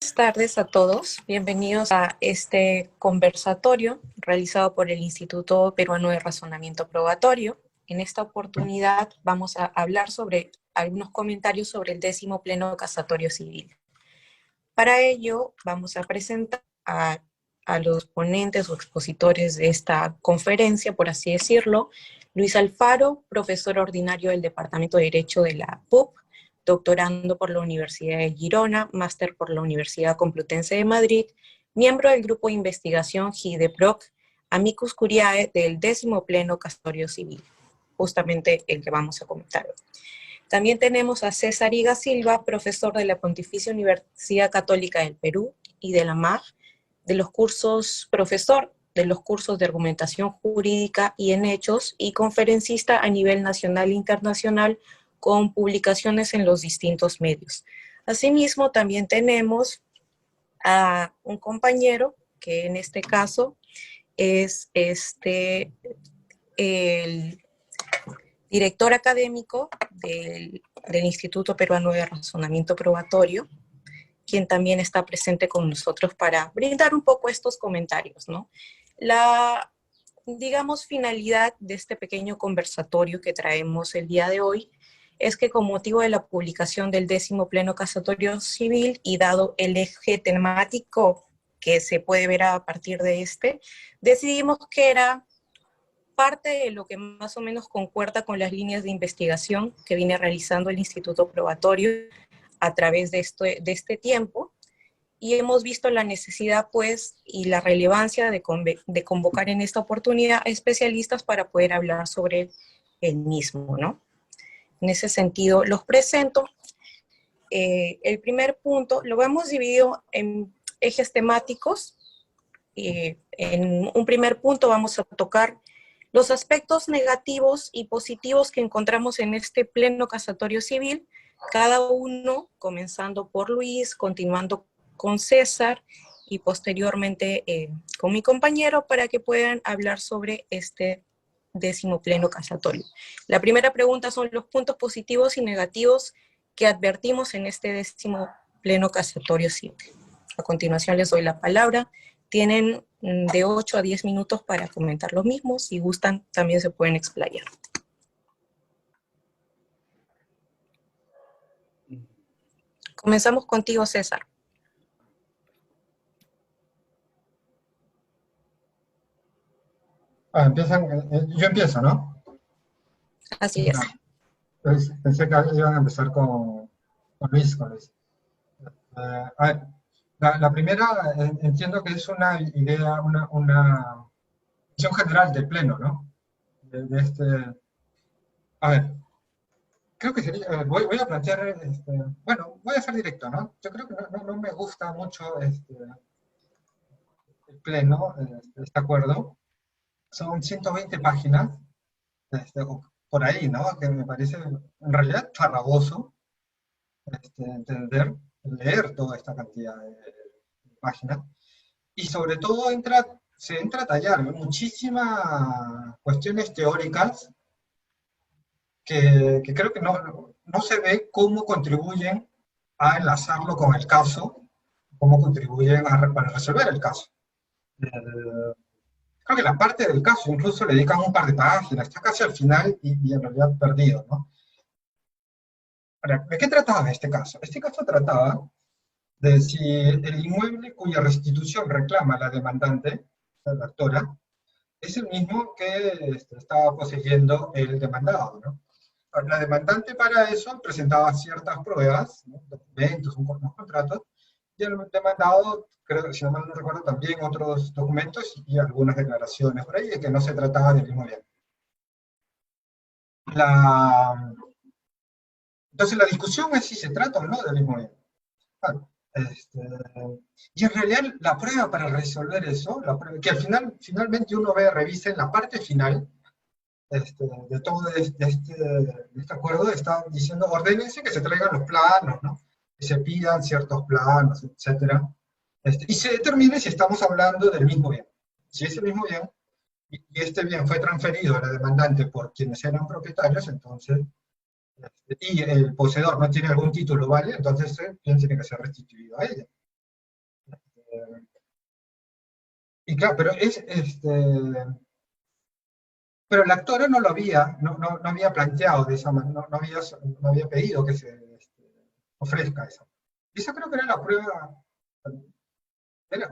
Buenas tardes a todos. Bienvenidos a este conversatorio realizado por el Instituto Peruano de Razonamiento Probatorio. En esta oportunidad vamos a hablar sobre algunos comentarios sobre el 10º Pleno Casatorio Civil. Para ello vamos a presentar a los ponentes o expositores de esta conferencia, por así decirlo. Luis Alfaro, profesor ordinario del Departamento de Derecho de la PUC, doctorando por la Universidad de Girona, máster por la Universidad Complutense de Madrid, miembro del Grupo de Investigación GIDEPROC, amicus curiae del 10º Pleno Casatorio Civil, justamente el que vamos a comentar hoy. También tenemos a César Higa Silva, profesor de la Pontificia Universidad Católica del Perú y de la MAG, profesor de los cursos de argumentación jurídica y en hechos, y conferencista a nivel nacional e internacional con publicaciones en los distintos medios. Asimismo, también tenemos a un compañero que en este caso es el director académico del Instituto Peruano de Razonamiento Probatorio, quien también está presente con nosotros para brindar un poco estos comentarios, ¿no? La, digamos, finalidad de este pequeño conversatorio que traemos el día de hoy es que con motivo de la publicación del 10º Pleno Casatorio Civil y dado el eje temático que se puede ver a partir de decidimos que era parte de lo que más o menos concuerda con las líneas de investigación que viene realizando el Instituto Probatorio a través de este tiempo, y hemos visto la necesidad, pues, y la relevancia de convocar en esta oportunidad a especialistas para poder hablar sobre el mismo, ¿no? En ese sentido, los presento. El primer punto lo hemos dividido en ejes temáticos. En un primer punto vamos a tocar los aspectos negativos y positivos que encontramos en este Pleno Casatorio Civil, cada uno comenzando por Luis, continuando con César y posteriormente con mi compañero, para que puedan hablar sobre este 10º Pleno Casatorio. La primera pregunta son los puntos positivos y negativos que advertimos en este 10º Pleno Casatorio Civil. A continuación les doy la palabra. Tienen de 8 a 10 minutos para comentar los mismos. Si gustan, también se pueden explayar. Comenzamos contigo, César. Yo empiezo, ¿no? Así es. Pensé que iban a empezar con Luis. A ver, la primera, entiendo que es una idea, una visión general del Pleno, ¿no? A ver, creo que sería, voy a plantear, bueno, voy a ser directo, ¿no? Yo creo que no me gusta mucho el Pleno, este acuerdo. Son 120 páginas, por ahí, ¿no? Que me parece en realidad farragoso leer toda esta cantidad de páginas. Y sobre todo se entra a tallar muchísimas cuestiones teóricas que creo que no se ve cómo contribuyen a enlazarlo con el caso, cómo contribuyen para resolver el caso. Creo que la parte del caso incluso le dedican un par de páginas, está casi al final y en realidad perdido, ¿no? Ahora, ¿de qué trataba este caso? Este caso trataba de si el inmueble cuya restitución reclama la demandante, la actora, es el mismo que estaba poseyendo el demandado, ¿no? La demandante para eso presentaba ciertas pruebas, ¿no? Documentos, unos contratos, y el demandado, creo que si no mal no recuerdo, también otros documentos y algunas declaraciones por ahí de que no se trataba del mismo bien. Entonces la discusión es si se trata o no del mismo bien. Claro, y en realidad la prueba para resolver eso, que al finalmente uno revisa en la parte final de todo este acuerdo, está diciendo, ordénense que se traigan los planos, ¿no? Que se pidan ciertos planos, etc. Y se determine si estamos hablando del mismo bien. Si es el mismo bien, y este bien fue transferido a la demandante por quienes eran propietarios, entonces, y el poseedor no tiene algún título, ¿vale? Entonces el bien tiene que ser restituido a ella. claro, pero pero la actora no lo había, no había planteado de esa manera, no había pedido que se ofrezca eso. Y esa creo que era la prueba, era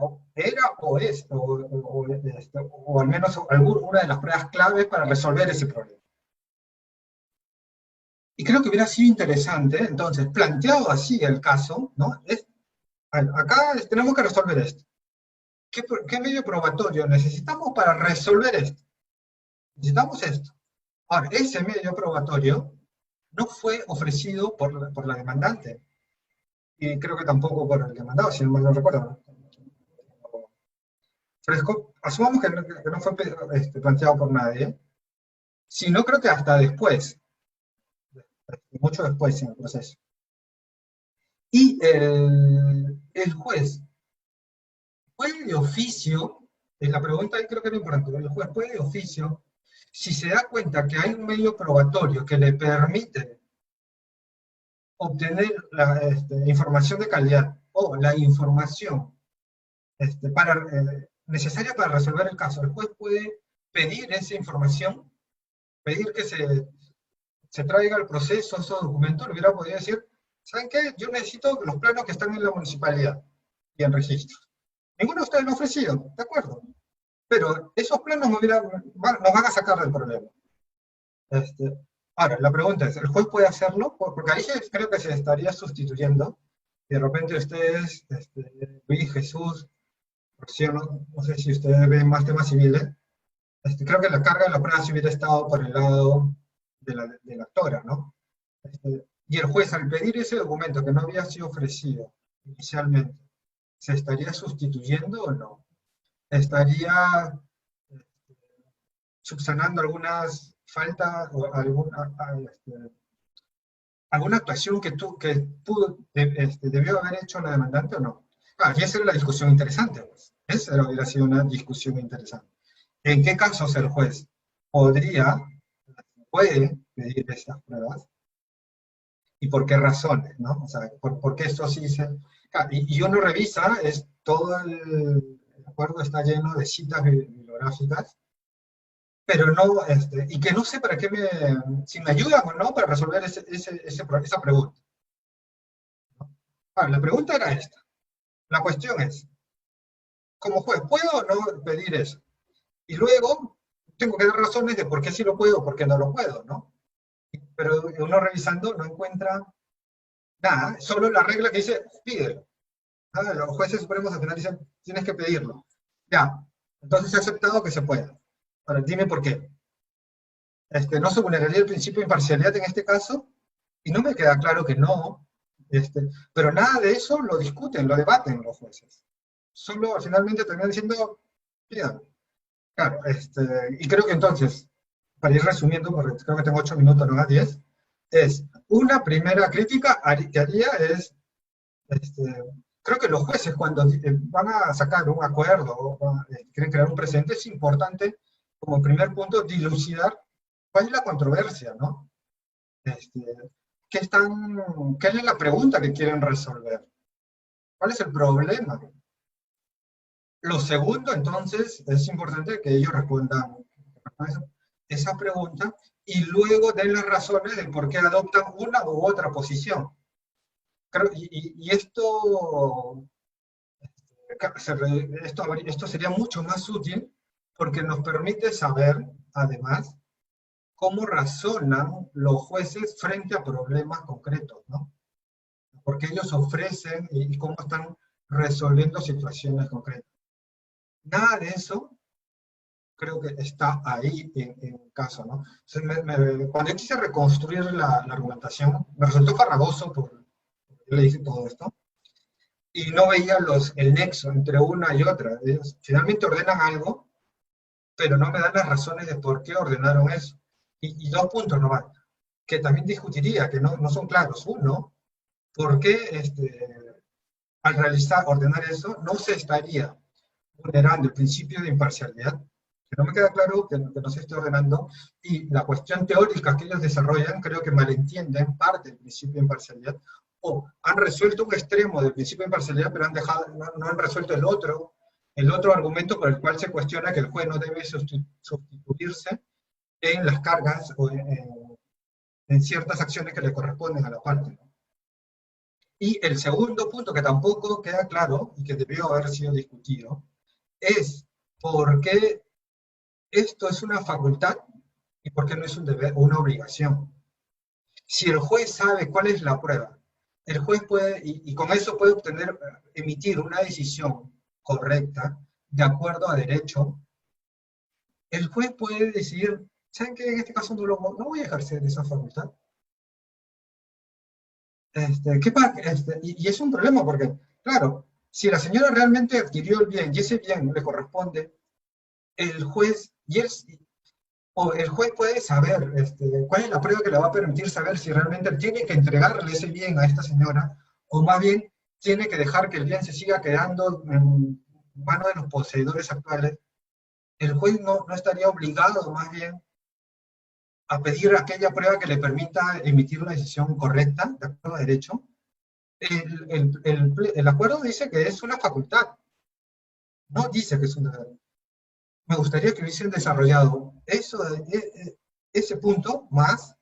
o es, o al menos una de las pruebas claves para resolver ese problema. Y creo que hubiera sido interesante, entonces, planteado así el caso, ¿no? Acá tenemos que resolver esto. ¿Qué medio probatorio necesitamos para resolver esto? Necesitamos esto. Ahora, ese medio probatorio no fue ofrecido por la demandante, y creo que tampoco por el demandado, si no mal no recuerdo. Fresco, asumamos que no fue planteado por nadie, sino creo que hasta después, mucho después en el proceso. Y el juez puede de oficio, la pregunta ahí creo que es importante, el juez puede de oficio, si se da cuenta que hay un medio probatorio que le permite obtener la información de calidad o la información necesaria para resolver el caso, el juez puede pedir esa información, pedir que se traiga el proceso, esos documentos, le hubiera podido decir, ¿saben qué? Yo necesito los planos que están en la municipalidad y en registro. Ninguno de ustedes lo ha ofrecido, de acuerdo. Pero esos planos nos van a sacar del problema. Ahora, la pregunta es, ¿el juez puede hacerlo? Porque ahí creo que se estaría sustituyendo. Y de repente ustedes, Luis, Jesús, Rocío, no sé si ustedes ven más temas civiles, creo que la carga de la prueba se hubiera estado por el lado de la actora, ¿no? Y el juez, al pedir ese documento que no había sido ofrecido inicialmente, ¿se estaría sustituyendo o no? ¿Estaría subsanando algunas faltas o alguna actuación que debió haber hecho la demandante o no? Y esa era la discusión interesante, pues. Esa hubiera sido una discusión interesante. ¿En qué casos el juez puede pedir estas pruebas? ¿Y por qué razones, no? O sea, ¿por qué esto sí se...? Y uno revisa, todo el acuerdo está lleno de citas bibliográficas, pero no, y que no sé para qué si me ayudan o no para resolver esa pregunta. La pregunta era esta. La cuestión es, como juez, ¿puedo o no pedir eso? Y luego, tengo que dar razones de por qué sí lo puedo o por qué no lo puedo, ¿no? Pero uno revisando no encuentra nada, solo la regla que dice, pídelo. Los jueces supremos al final dicen, tienes que pedirlo. Ya, entonces he aceptado que se pueda. Ahora, dime por qué. ¿No se vulneraría el principio de imparcialidad en este caso? Y no me queda claro que no, pero nada de eso lo discuten, lo debaten los jueces. Solo finalmente terminan diciendo, mira, claro, y creo que entonces, para ir resumiendo, porque creo que tengo 8 minutos, no más 10, una primera crítica que haría es, creo que los jueces cuando van a sacar un acuerdo o quieren crear un precedente, es importante, como primer punto, dilucidar cuál es la controversia, ¿no? ¿Qué es la pregunta que quieren resolver? ¿Cuál es el problema? Lo segundo, entonces, es importante que ellos respondan esa pregunta y luego den las razones de por qué adoptan una u otra posición. Y esto sería mucho más útil porque nos permite saber, además, cómo razonan los jueces frente a problemas concretos, ¿no? Porque ellos ofrecen y cómo están resolviendo situaciones concretas. Nada de eso creo que está ahí en el caso, ¿no? Cuando yo quise reconstruir la argumentación, me resultó farragoso porque yo le dije todo esto, y no veía el nexo entre una y otra. Ellos finalmente ordenan algo, pero no me dan las razones de por qué ordenaron eso. Y 2 puntos nomás, que también discutiría, que no son claros. Uno, ¿por qué al ordenar eso no se estaría vulnerando el principio de imparcialidad? Que no me queda claro que no se esté ordenando, y la cuestión teórica que ellos desarrollan creo que malentienden parte del principio de imparcialidad, o han resuelto un extremo del principio de imparcialidad, pero no han resuelto el otro, el otro argumento por el cual se cuestiona que el juez no debe sustituirse en las cargas o en ciertas acciones que le corresponden a la parte, ¿no? Y el segundo punto que tampoco queda claro y que debió haber sido discutido es por qué esto es una facultad y por qué no es un deber o una obligación. Si el juez sabe cuál es la prueba, el juez puede, y con eso puede obtener, emitir una decisión correcta, de acuerdo a derecho, el juez puede decidir, ¿saben qué? En este caso no voy a ejercer esa facultad. Y es un problema porque, claro, si la señora realmente adquirió el bien y ese bien le corresponde, el juez, o el juez puede saber cuál es la prueba que le va a permitir saber si realmente tiene que entregarle ese bien a esta señora, o más bien tiene que dejar que el bien se siga quedando en manos de los poseedores actuales. El juez no estaría obligado, más bien, a pedir aquella prueba que le permita emitir una decisión correcta, de acuerdo a derecho. El acuerdo dice que es una facultad, no dice que es un deber. Me gustaría que hubiesen desarrollado ese punto más,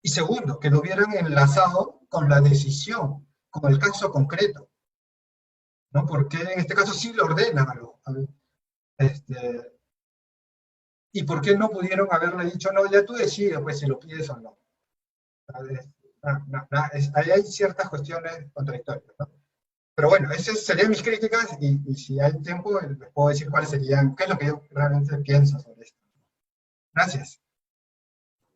y segundo, que lo hubieran enlazado con la decisión, con el caso concreto, ¿no? Porque en este caso sí lo ordenan este, y por qué no pudieron haberle dicho, no, ya tú decides pues si lo pides o no. Ahí hay ciertas cuestiones contradictorias, ¿no? Pero bueno, esas serían mis críticas y si hay tiempo les puedo decir cuáles serían, qué es lo que yo realmente pienso sobre esto. Gracias.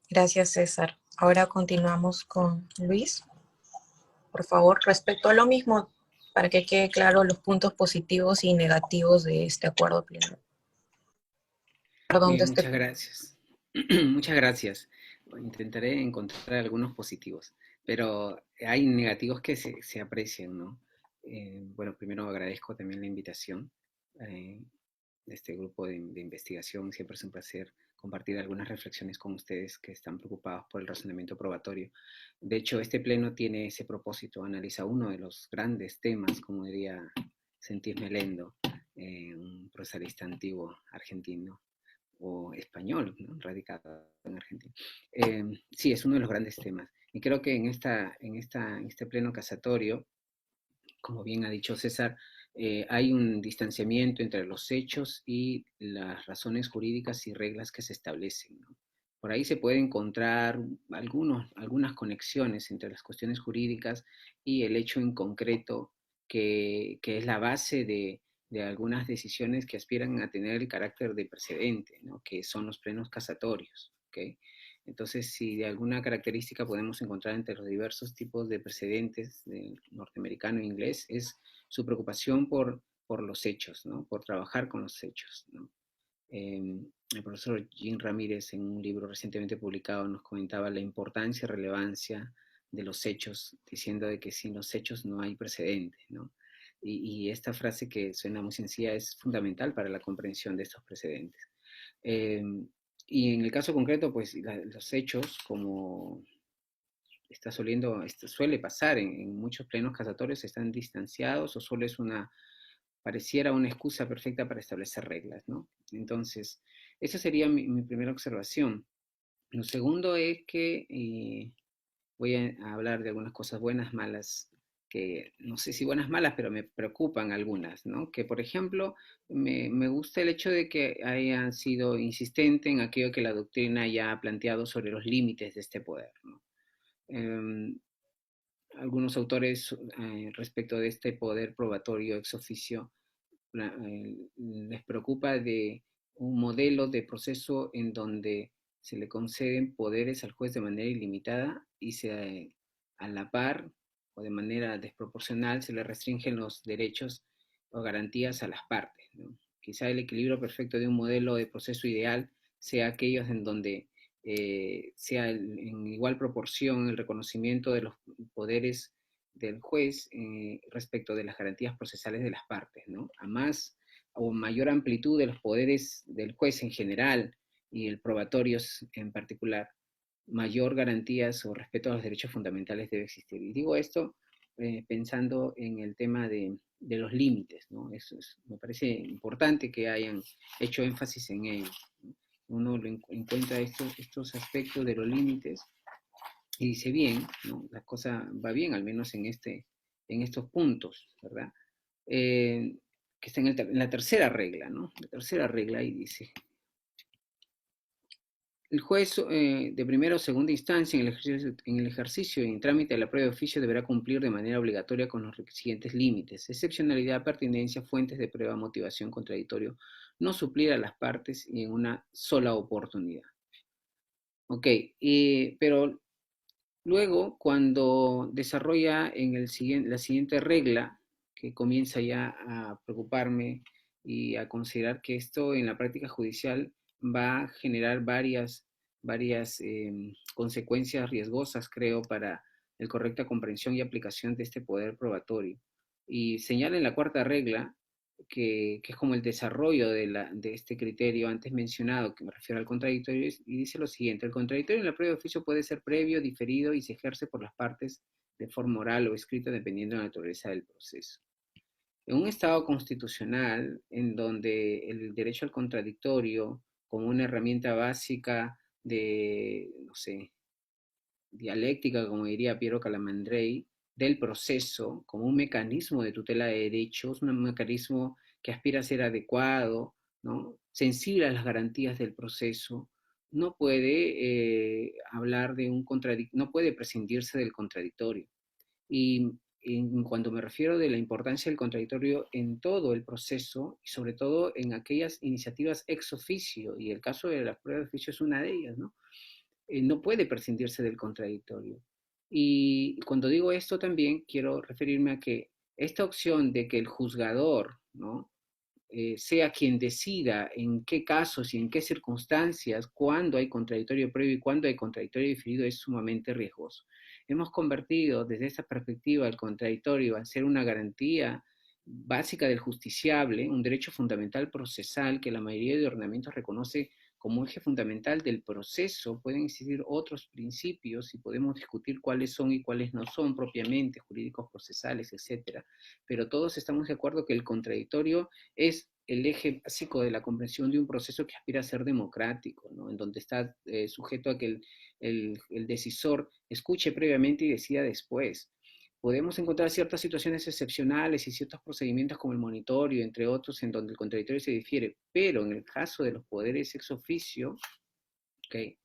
Gracias, César. Ahora continuamos con Luis. Por favor, respecto a lo mismo, para que quede claro los puntos positivos y negativos de este acuerdo pleno. Perdón, de Bien, este. muchas gracias. Muchas gracias. Intentaré encontrar algunos positivos, pero hay negativos que se aprecian, ¿no? Bueno, primero agradezco también la invitación de este grupo de investigación. Siempre es un placer compartir algunas reflexiones con ustedes que están preocupados por el razonamiento probatorio. De hecho, este pleno tiene ese propósito, analiza uno de los grandes temas, como diría Sentis Melendo, un procesalista antiguo argentino, o español, ¿no? Radicado en Argentina. Sí, es uno de los grandes temas. Y creo que en este pleno casatorio, como bien ha dicho César, hay un distanciamiento entre los hechos y las razones jurídicas y reglas que se establecen, ¿no? Por ahí se puede encontrar algunas conexiones entre las cuestiones jurídicas y el hecho en concreto que es la base de algunas decisiones que aspiran a tener el carácter de precedente, ¿no? Que son los plenos casatorios, ¿okay? Entonces, si de alguna característica podemos encontrar entre los diversos tipos de precedentes del norteamericano e inglés, es su preocupación por los hechos, ¿no? Por trabajar con los hechos, ¿no? El profesor Jim Ramírez, en un libro recientemente publicado, nos comentaba la importancia y relevancia de los hechos, diciendo de que sin los hechos no hay precedente, ¿no? Y esta frase, que suena muy sencilla, es fundamental para la comprensión de estos precedentes. Y en el caso concreto, pues los hechos, como suele pasar en muchos plenos casatorios, están distanciados o solo pareciera una excusa perfecta para establecer reglas, ¿no? Entonces, esa sería mi primera observación. Lo segundo es que voy a hablar de algunas cosas buenas, malas, que no sé si buenas, malas, pero me preocupan algunas, ¿no? Que, por ejemplo, me gusta el hecho de que hayan sido insistente en aquello que la doctrina ya ha planteado sobre los límites de este poder, ¿no? Algunos autores respecto de este poder probatorio ex oficio les preocupa de un modelo de proceso en donde se le conceden poderes al juez de manera ilimitada y a la par o de manera desproporcional se le restringen los derechos o garantías a las partes, ¿no? Quizá el equilibrio perfecto de un modelo de proceso ideal sea aquellos en donde sea en igual proporción el reconocimiento de los poderes del juez respecto de las garantías procesales de las partes, ¿no? A más o mayor amplitud de los poderes del juez en general y el probatorio en particular, mayor garantías o respeto a los derechos fundamentales debe existir. Y digo esto pensando en el tema de de los límites, ¿no? Eso me parece importante que hayan hecho énfasis en ello, ¿no? Uno encuentra estos aspectos de los límites y dice bien, ¿no? La cosa va bien, al menos en estos puntos, ¿verdad? Que está en la tercera regla, ¿no? La tercera regla ahí dice: el juez de primera o segunda instancia en el ejercicio y en trámite de la prueba de oficio deberá cumplir de manera obligatoria con los siguientes límites: excepcionalidad, pertinencia, fuentes de prueba, motivación, contradictorio, no suplir a las partes y en una sola oportunidad. Ok, pero luego cuando desarrolla en la siguiente regla, que comienza ya a preocuparme y a considerar que esto en la práctica judicial va a generar varias consecuencias riesgosas, creo, para la correcta comprensión y aplicación de este poder probatorio. Y señala en la cuarta regla que es como el desarrollo de este criterio antes mencionado, que me refiero al contradictorio, y dice lo siguiente: el contradictorio en la prueba de oficio puede ser previo, diferido y se ejerce por las partes de forma oral o escrita dependiendo de la naturaleza del proceso. En un Estado constitucional, en donde el derecho al contradictorio, como una herramienta básica de, no sé, dialéctica, como diría Piero Calamandrei, del proceso, como un mecanismo de tutela de derechos, un mecanismo que aspira a ser adecuado, ¿no? Sensible a las garantías del proceso, no puede hablar de no puede prescindirse del contradictorio. Y cuando me refiero de la importancia del contradictorio en todo el proceso, y sobre todo en aquellas iniciativas ex officio, y el caso de la prueba de oficio es una de ellas, ¿no? No puede prescindirse del contradictorio. Y cuando digo esto también quiero referirme a que esta opción de que el juzgador, ¿no? Sea quien decida en qué casos y en qué circunstancias, cuándo hay contradictorio previo y cuándo hay contradictorio diferido, es sumamente riesgoso. Hemos convertido desde esta perspectiva el contradictorio a ser una garantía básica del justiciable, un derecho fundamental procesal que la mayoría de ordenamientos reconoce como eje fundamental del proceso. Pueden existir otros principios y podemos discutir cuáles son y cuáles no son propiamente, jurídicos procesales, etcétera, pero todos estamos de acuerdo que el contradictorio es el eje básico de la comprensión de un proceso que aspira a ser democrático, ¿no? En donde está sujeto a que el decisor escuche previamente y decida después. Podemos encontrar ciertas situaciones excepcionales y ciertos procedimientos como el monitorio, entre otros, en donde el contradictorio se difiere, pero en el caso de los poderes ex officio, ¿okay?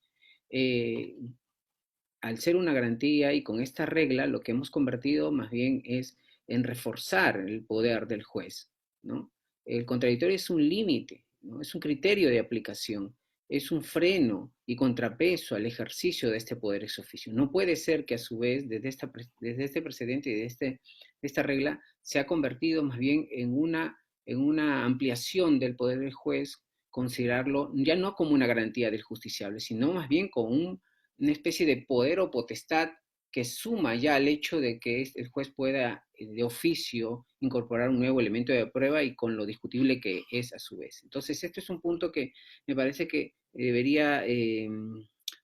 Al ser una garantía y con esta regla, lo que hemos convertido más bien es en reforzar el poder del juez, ¿no? El contradictorio es un límite, ¿no? Es un criterio de aplicación, es un freno y contrapeso al ejercicio de este poder ex officio. No puede ser que a su vez, desde este precedente y de esta regla, se ha convertido más bien en una ampliación del poder del juez, considerarlo ya no como una garantía del justiciable, sino más bien como una especie de poder o potestad que suma ya al hecho de que el juez pueda de oficio incorporar un nuevo elemento de prueba y con lo discutible que es a su vez. Entonces, este es un punto que me parece que debería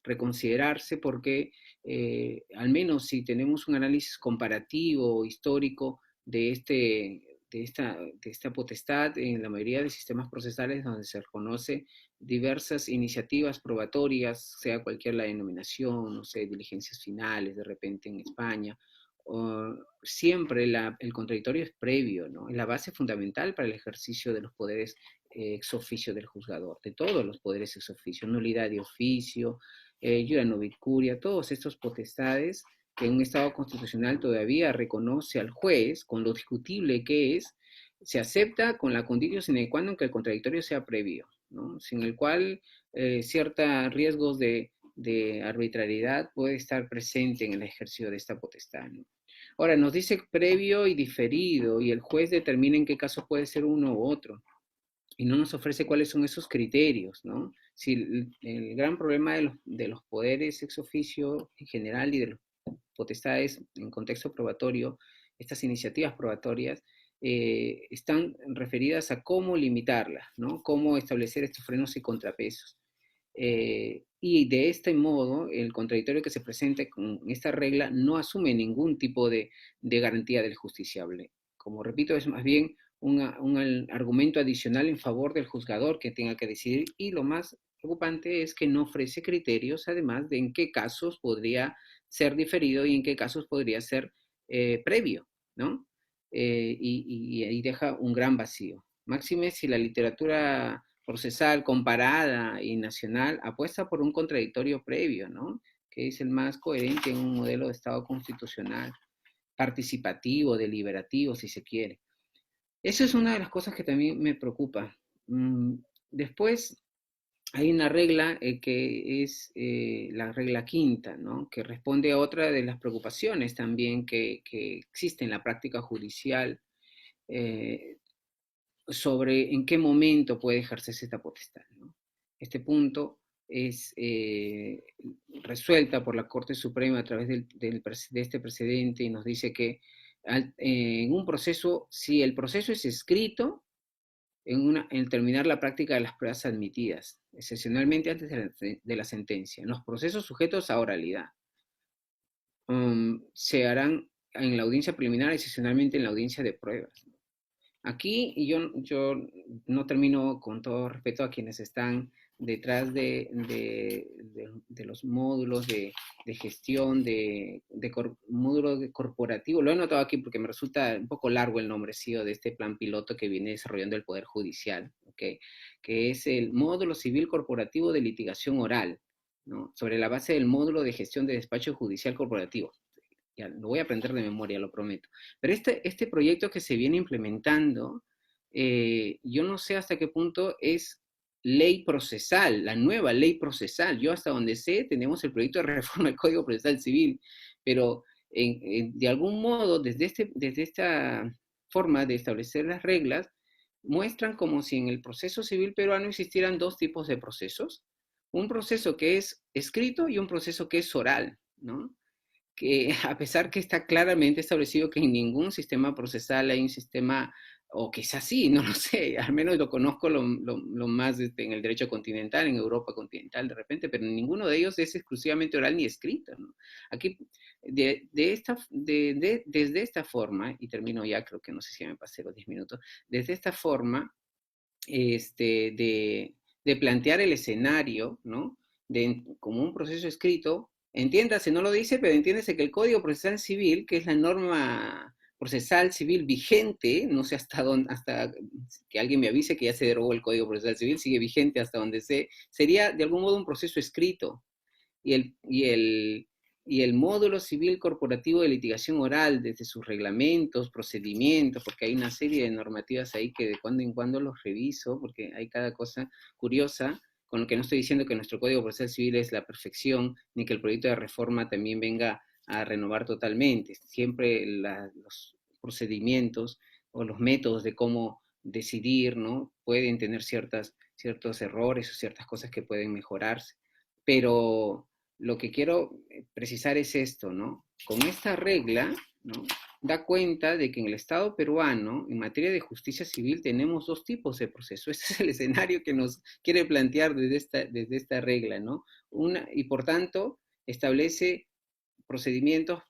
reconsiderarse porque al menos si tenemos un análisis comparativo histórico de esta potestad en la mayoría de sistemas procesales donde se reconoce diversas iniciativas probatorias, sea cualquier la denominación, no sé, diligencias finales de repente en España, siempre el contradictorio es previo, ¿no? Es la base fundamental para el ejercicio de los poderes ex officio del juzgador, de todos los poderes ex officio, nulidad de oficio, iura novit curia, todos estos potestades que un Estado constitucional todavía reconoce al juez con lo discutible que es, se acepta con la condición sine qua non que el contradictorio sea previo, ¿no? Sin el cual ciertos riesgos de arbitrariedad puede estar presente en el ejercicio de esta potestad, ¿no? Ahora, nos dice previo y diferido, y el juez determina en qué caso puede ser uno u otro, y no nos ofrece cuáles son esos criterios, ¿no? Si el gran problema de los poderes ex officio en general y de las potestades en contexto probatorio, estas iniciativas probatorias, están referidas a cómo limitarlas, ¿no? Cómo establecer estos frenos y contrapesos. Y de este modo, el contradictorio que se presenta con esta regla no asume ningún tipo de garantía del justiciable. como repito, es más bien un argumento adicional en favor del juzgador que tenga que decidir, y lo más preocupante es que no ofrece criterios, además, de en qué casos podría ser diferido y en qué casos podría ser previo, ¿no? Y ahí deja un gran vacío. Máxime si la literatura procesal comparada y nacional apuesta por un contradictorio previo, ¿no? Que es el más coherente en un modelo de Estado constitucional, participativo, deliberativo, si se quiere. Eso es una de las cosas que también me preocupa. Después hay una regla que es la regla quinta, ¿no? Que responde a otra de las preocupaciones también que existe en la práctica judicial sobre en qué momento puede ejercerse esta potestad, ¿no? Este punto es resuelta por la Corte Suprema a través de este precedente, y nos dice que en un proceso, si el proceso es escrito, en terminar la práctica de las pruebas admitidas, excepcionalmente antes de la sentencia. En los procesos sujetos a oralidad se harán en la audiencia preliminar, excepcionalmente en la audiencia de pruebas. Aquí yo no termino, con todo respeto a quienes están detrás de los módulos de gestión, módulo corporativo. Lo he notado aquí porque me resulta un poco largo el nombrecillo de este plan piloto que viene desarrollando el Poder Judicial, ¿okay? Que es el módulo civil corporativo de litigación oral, ¿no? Sobre la base del módulo de gestión de despacho judicial corporativo. Ya, lo voy a aprender de memoria, lo prometo. Pero este proyecto que se viene implementando, yo no sé hasta qué punto es ley procesal, la nueva ley procesal. Yo hasta donde sé, tenemos el proyecto de reforma del Código Procesal Civil, pero de algún modo, desde esta forma de establecer las reglas, muestran como si en el proceso civil peruano existieran dos tipos de procesos. Un proceso que es escrito y un proceso que es oral, ¿no? Que a pesar que está claramente establecido que en ningún sistema procesal hay un sistema, o quizás sí, no lo sé, al menos lo conozco lo más en el derecho continental, en Europa continental de repente, pero ninguno de ellos es exclusivamente oral ni escrito, ¿no? Aquí, desde esta forma, y termino ya, creo que no sé si me pasé los 10 minutos, desde esta forma de plantear el escenario, ¿no? Como un proceso escrito, entiéndase, no lo dice, pero entiéndase que el Código Procesal Civil, que es la norma procesal civil vigente, no sé hasta que alguien me avise que ya se derogó el Código Procesal Civil, sigue vigente hasta donde sé, sería de algún modo un proceso escrito. Y el módulo civil corporativo de litigación oral, desde sus reglamentos, procedimientos, porque hay una serie de normativas ahí que de cuando en cuando los reviso, porque hay cada cosa curiosa, con lo que no estoy diciendo que nuestro Código Procesal Civil es la perfección, ni que el proyecto de reforma también venga a renovar totalmente. Siempre los procedimientos o los métodos de cómo decidir, ¿no? Pueden tener ciertos errores o ciertas cosas que pueden mejorarse, pero lo que quiero precisar es esto, ¿no? Con esta regla, ¿no? Da cuenta de que en el Estado peruano, en materia de justicia civil, tenemos dos tipos de proceso. Este es el escenario que nos quiere plantear desde esta regla, ¿no? Y por tanto, establece procedimientos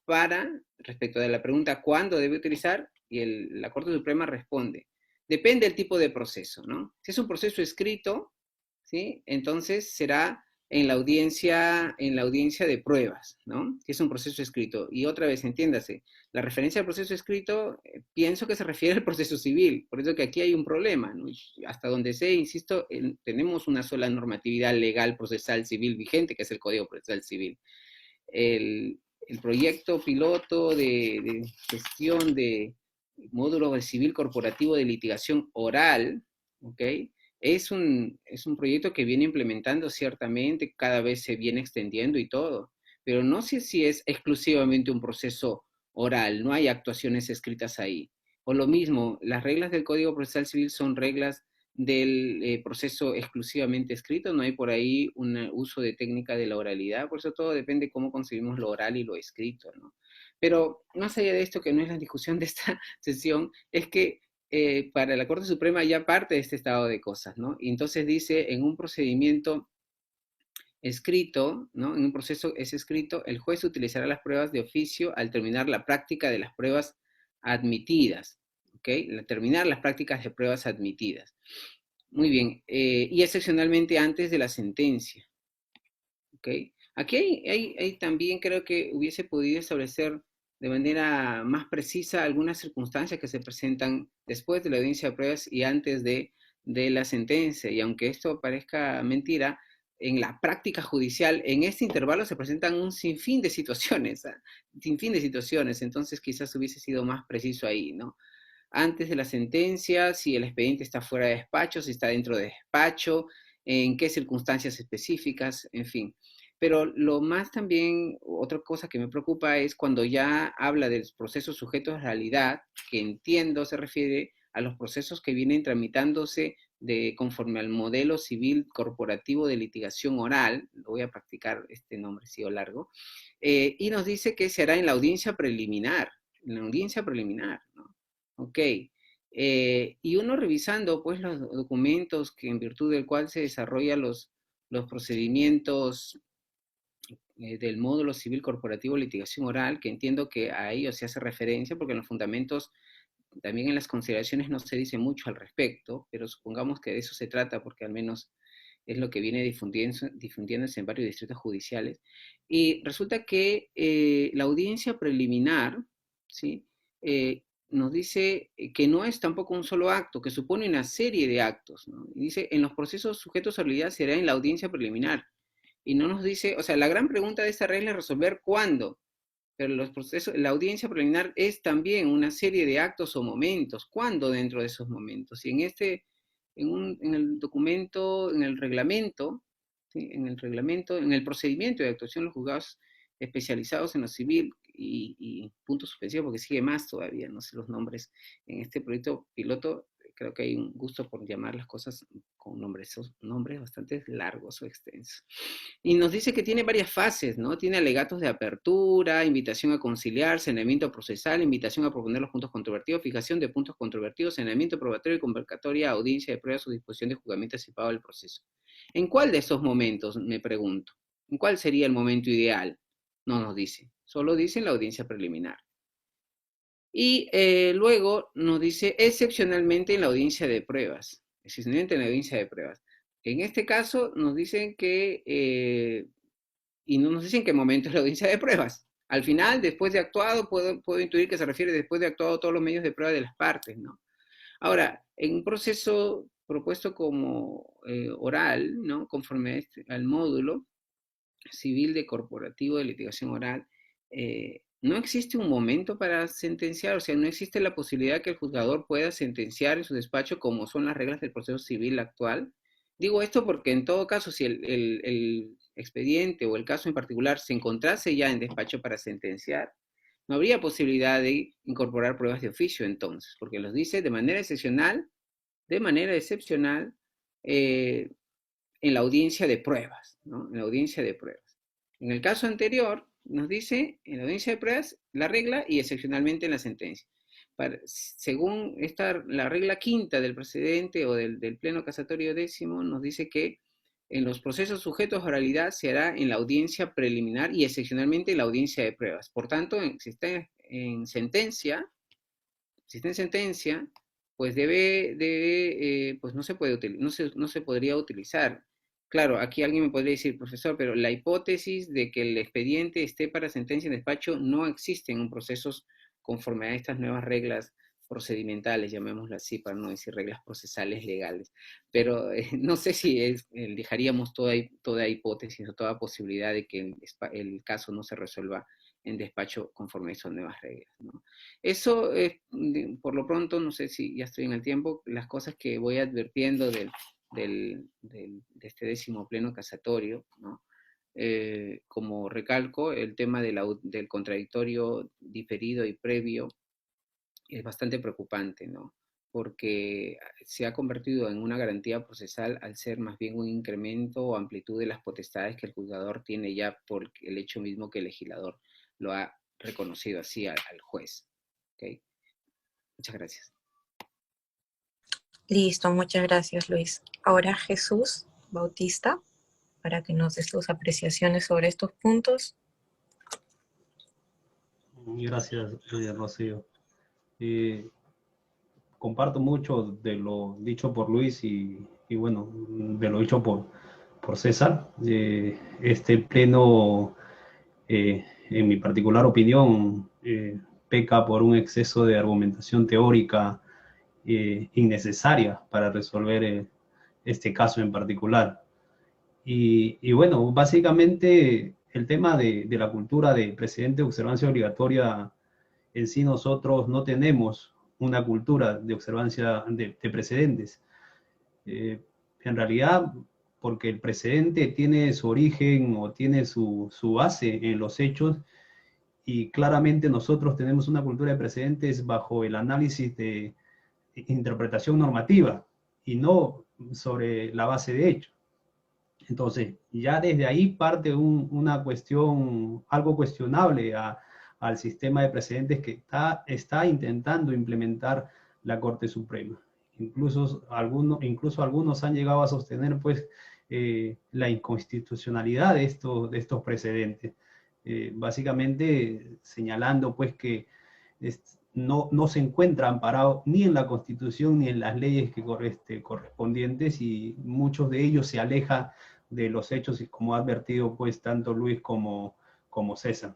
respecto de la pregunta ¿cuándo debe utilizar? Y la Corte Suprema responde. Depende del tipo de proceso, ¿no? Si es un proceso escrito, ¿sí? Entonces será en la audiencia de pruebas, ¿no? Que es un proceso escrito. Y otra vez, entiéndase, la referencia al proceso escrito, pienso que se refiere al proceso civil, por eso que aquí hay un problema, ¿no? Hasta donde sé, insisto, tenemos una sola normatividad legal procesal civil vigente, que es el Código Procesal Civil. El proyecto piloto de gestión de módulo del civil corporativo de litigación oral, ¿ok? Es un proyecto que viene implementando ciertamente, cada vez se viene extendiendo y todo, pero no sé si es exclusivamente un proceso oral, no hay actuaciones escritas ahí. O lo mismo, las reglas del Código Procesal Civil son reglas del proceso exclusivamente escrito, no hay por ahí un uso de técnica de la oralidad, por eso todo depende de cómo concebimos lo oral y lo escrito, ¿no? Pero más allá de esto, que no es la discusión de esta sesión, es que para la Corte Suprema ya parte de este estado de cosas, ¿no? Y entonces dice, en un procedimiento escrito, ¿no? En un proceso es escrito, el juez utilizará las pruebas de oficio al terminar la práctica de las pruebas admitidas, ¿ok? Terminar las prácticas de pruebas admitidas. Muy bien, y excepcionalmente antes de la sentencia, ¿ok? Aquí hay también creo que hubiese podido establecer de manera más precisa algunas circunstancias que se presentan después de la audiencia de pruebas y antes de la sentencia, y aunque esto parezca mentira, en la práctica judicial, en este intervalo se presentan un sinfín de situaciones, entonces quizás hubiese sido más preciso ahí, ¿no? Antes de la sentencia, si el expediente está fuera de despacho, si está dentro de despacho, en qué circunstancias específicas, en fin. Pero lo más también, otra cosa que me preocupa es cuando ya habla de los procesos sujetos a realidad, que entiendo se refiere a los procesos que vienen tramitándose conforme al modelo civil corporativo de litigación oral, lo voy a practicar este nombrecillo largo, y nos dice que se hará en la audiencia preliminar, ¿no? Ok. Y uno revisando pues los documentos que en virtud del cual se desarrollan los procedimientos del módulo civil corporativo de litigación oral, que entiendo que a ellos se hace referencia porque en los fundamentos, también en las consideraciones no se dice mucho al respecto, pero supongamos que de eso se trata porque al menos es lo que viene difundiéndose en varios distritos judiciales. Y resulta que la audiencia preliminar, ¿sí? Nos dice que no es tampoco un solo acto, que supone una serie de actos, ¿no? Y dice, en los procesos sujetos a realidad será en la audiencia preliminar. Y no nos dice, o sea, la gran pregunta de esta regla es resolver cuándo, pero los procesos, la audiencia preliminar es también una serie de actos o momentos. ¿Cuándo dentro de esos momentos? Y en el documento, en el reglamento, ¿sí? En el procedimiento de actuación de los juzgados especializados en lo civil y puntos suspensivos, porque sigue más todavía, no sé los nombres, en este proyecto piloto, creo que hay un gusto por llamar las cosas con nombres bastante largos o extensos. Y nos dice que tiene varias fases, ¿no? Tiene alegatos de apertura, invitación a conciliar, saneamiento procesal, invitación a proponer los puntos controvertidos, fijación de puntos controvertidos, saneamiento probatorio y convocatoria, audiencia de pruebas o disposición de juzgamiento anticipado del proceso. ¿En cuál de estos momentos, me pregunto? ¿En cuál sería el momento ideal? No nos dice, solo dice en la audiencia preliminar. Y luego nos dice excepcionalmente en la audiencia de pruebas, excepcionalmente en la audiencia de pruebas. En este caso nos dicen que, y no nos dicen qué momento es la audiencia de pruebas. Al final, después de actuado, puedo intuir que se refiere después de actuado todos los medios de prueba de las partes, ¿no? Ahora, en un proceso propuesto como oral, ¿no? Conforme al módulo civil de corporativo de litigación oral, no existe un momento para sentenciar, o sea, no existe la posibilidad que el juzgador pueda sentenciar en su despacho como son las reglas del proceso civil actual. Digo esto porque en todo caso, si el expediente o el caso en particular se encontrase ya en despacho para sentenciar, no habría posibilidad de incorporar pruebas de oficio entonces, porque los dice de manera excepcional, en la audiencia de pruebas, ¿no? En la audiencia de pruebas. En el caso anterior, nos dice en la audiencia de pruebas la regla y excepcionalmente en la sentencia. Según la regla quinta del precedente o del Pleno Casatorio décimo, nos dice que en los procesos sujetos a oralidad se hará en la audiencia preliminar y excepcionalmente en la audiencia de pruebas. Por tanto, si está en sentencia, pues pues no se podría utilizar. Claro, aquí alguien me podría decir, profesor, pero la hipótesis de que el expediente esté para sentencia en despacho no existe en un proceso conforme a estas nuevas reglas procedimentales, llamémoslo así, para no decir reglas procesales legales. Pero no sé si dejaríamos toda hipótesis o toda posibilidad de que el caso no se resuelva en despacho conforme a esas nuevas reglas, ¿no? Eso, por lo pronto, no sé si ya estoy en el tiempo, las cosas que voy advirtiendo de este décimo pleno casatorio, ¿no? Como recalco, el tema del contradictorio diferido y previo es bastante preocupante, ¿no? Porque se ha convertido en una garantía procesal al ser más bien un incremento o amplitud de las potestades que el juzgador tiene ya por el hecho mismo que el legislador lo ha reconocido así al juez. ¿Okay? Muchas gracias. Listo, muchas gracias, Luis. Ahora Jesús Bautista, para que nos des tus apreciaciones sobre estos puntos. Gracias, Rocío. comparto mucho de lo dicho por Luis y bueno, de lo dicho por César. Este pleno, en mi particular opinión, peca por un exceso de argumentación teórica innecesaria para resolver este caso en particular. Y bueno, básicamente el tema de la cultura de precedente de observancia obligatoria, en sí nosotros no tenemos una cultura de observancia de precedentes. En realidad, porque el precedente tiene su origen o tiene su base en los hechos, y claramente nosotros tenemos una cultura de precedentes bajo el análisis de interpretación normativa y no sobre la base de hechos. Entonces, ya desde ahí parte una cuestión, algo cuestionable al sistema de precedentes que está intentando implementar la Corte Suprema. Incluso algunos han llegado a sostener pues, la inconstitucionalidad de estos precedentes, básicamente señalando pues, que no se encuentra amparado ni en la Constitución ni en las leyes correspondientes, y muchos de ellos se alejan de los hechos, y como ha advertido pues tanto Luis como César.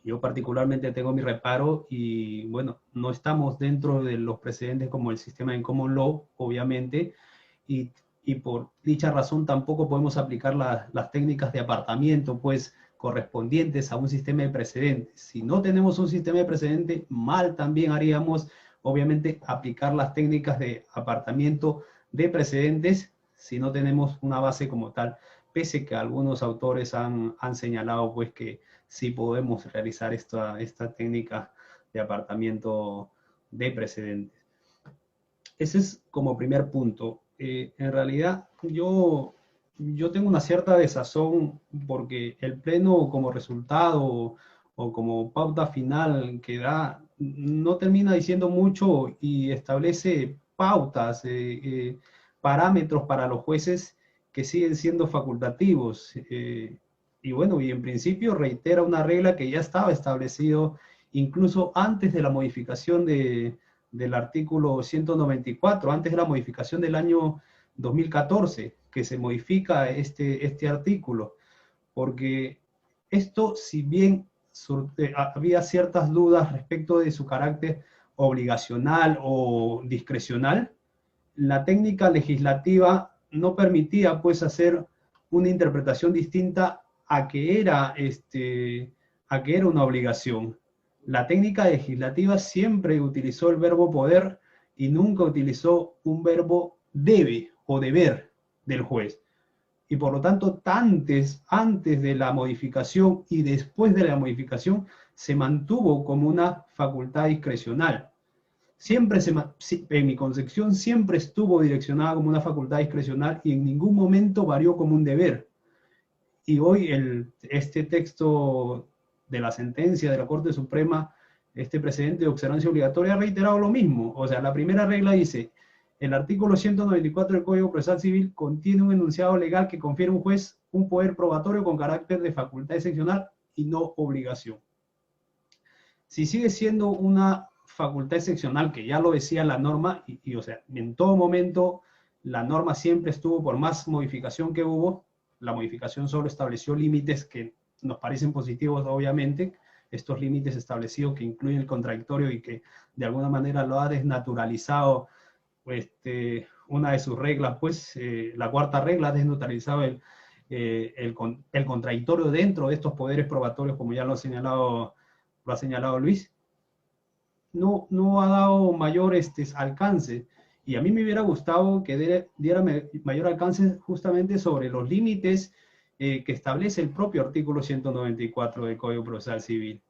Yo particularmente tengo mi reparo, y bueno, no estamos dentro de los precedentes como el sistema en common law, obviamente, y por dicha razón tampoco podemos aplicar las técnicas de apartamiento pues correspondientes a un sistema de precedentes. Si no tenemos un sistema de precedentes, mal también haríamos, obviamente, aplicar las técnicas de apartamiento de precedentes si no tenemos una base como tal, pese que algunos autores han señalado pues que sí podemos realizar esta técnica de apartamiento de precedentes. Ese es como primer punto. En realidad yo tengo una cierta desazón porque el pleno como resultado o como pauta final que da no termina diciendo mucho y establece pautas, parámetros para los jueces que siguen siendo facultativos. Y bueno, y en principio reitera una regla que ya estaba establecido incluso antes de la modificación del artículo 194, antes de la modificación del año 2014, que se modifica este artículo, porque esto, si bien había ciertas dudas respecto de su carácter obligacional o discrecional, la técnica legislativa no permitía pues hacer una interpretación distinta a que era una obligación. La técnica legislativa siempre utilizó el verbo poder y nunca utilizó un verbo debe o deber del juez. Y por lo tanto, antes de la modificación y después de la modificación, se mantuvo como una facultad discrecional. Siempre en mi concepción, siempre estuvo direccionada como una facultad discrecional y en ningún momento varió como un deber. Y hoy este texto de la sentencia de la Corte Suprema, este precedente de observancia obligatoria, ha reiterado lo mismo. O sea, la primera regla dice: el artículo 194 del Código Procesal Civil contiene un enunciado legal que confiere a un juez un poder probatorio con carácter de facultad excepcional y no obligación. Si sigue siendo una facultad excepcional, que ya lo decía la norma, o sea, en todo momento la norma siempre estuvo, por más modificación que hubo, la modificación solo estableció límites que nos parecen positivos, obviamente, estos límites establecidos que incluyen el contradictorio y que de alguna manera lo ha desnaturalizado, una de sus reglas, pues, la cuarta regla ha desnaturalizado el contradictorio dentro de estos poderes probatorios, como ya lo ha señalado Luis. No ha dado mayor alcance, y a mí me hubiera gustado que diera mayor alcance justamente sobre los límites que establece el propio artículo 194 del Código Procesal Civil.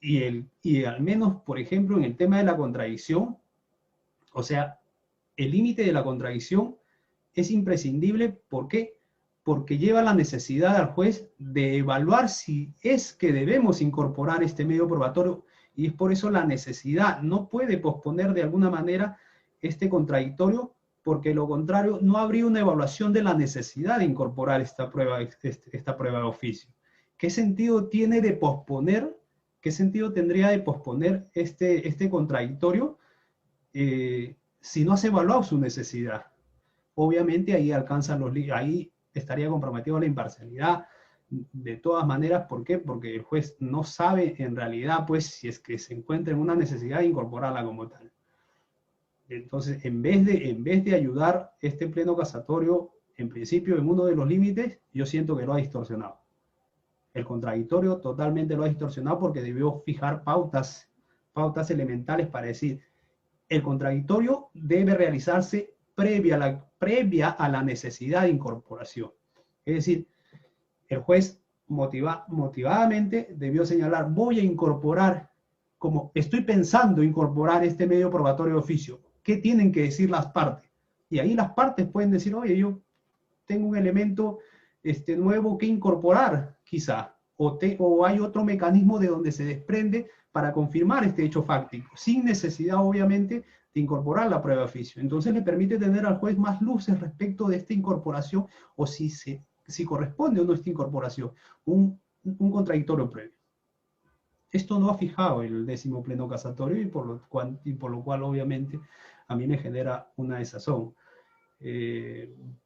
Y al menos, por ejemplo, en el tema de la contradicción, o sea, el límite de la contradicción es imprescindible. ¿Por qué? Porque lleva la necesidad al juez de evaluar si es que debemos incorporar este medio probatorio, y es por eso la necesidad. No puede posponer de alguna manera este contradictorio, porque lo contrario no habría una evaluación de la necesidad de incorporar esta prueba de oficio. ¿Qué sentido tiene de posponer? ¿Qué sentido tendría de posponer este contradictorio si no has evaluado su necesidad, obviamente ahí ahí estaría comprometido la imparcialidad. De todas maneras, ¿por qué? Porque el juez no sabe en realidad, pues, si es que se encuentra en una necesidad de incorporarla como tal. Entonces, en vez de ayudar este pleno casatorio, en principio, en uno de los límites, yo siento que lo ha distorsionado. El contradictorio totalmente lo ha distorsionado porque debió fijar pautas elementales para decir, el contradictorio debe realizarse previa a la necesidad de incorporación. Es decir, el juez motivadamente debió señalar, voy a incorporar, como estoy pensando incorporar este medio probatorio de oficio. ¿Qué tienen que decir las partes? Y ahí las partes pueden decir, oye, yo tengo un elemento nuevo que incorporar, quizá, o hay otro mecanismo de donde se desprende para confirmar este hecho fáctico, sin necesidad, obviamente, de incorporar la prueba de oficio. Entonces le permite tener al juez más luces respecto de esta incorporación, o si corresponde o no esta incorporación, un contradictorio previo. Esto no ha fijado el 10º pleno casatorio y por lo cual obviamente a mí me genera una desazón.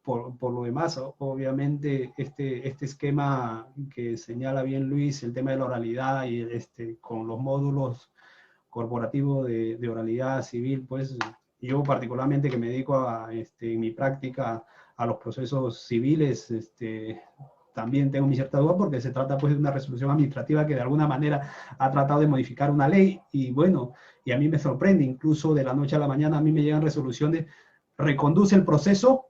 Por lo demás, obviamente este esquema que señala bien Luis, el tema de la oralidad y con los módulos corporativos de oralidad civil, pues yo particularmente que me dedico en mi práctica a los procesos civiles, también tengo mi cierta duda porque se trata pues de una resolución administrativa que de alguna manera ha tratado de modificar una ley y bueno, y a mí me sorprende, incluso de la noche a la mañana a mí me llegan resoluciones, reconduce el proceso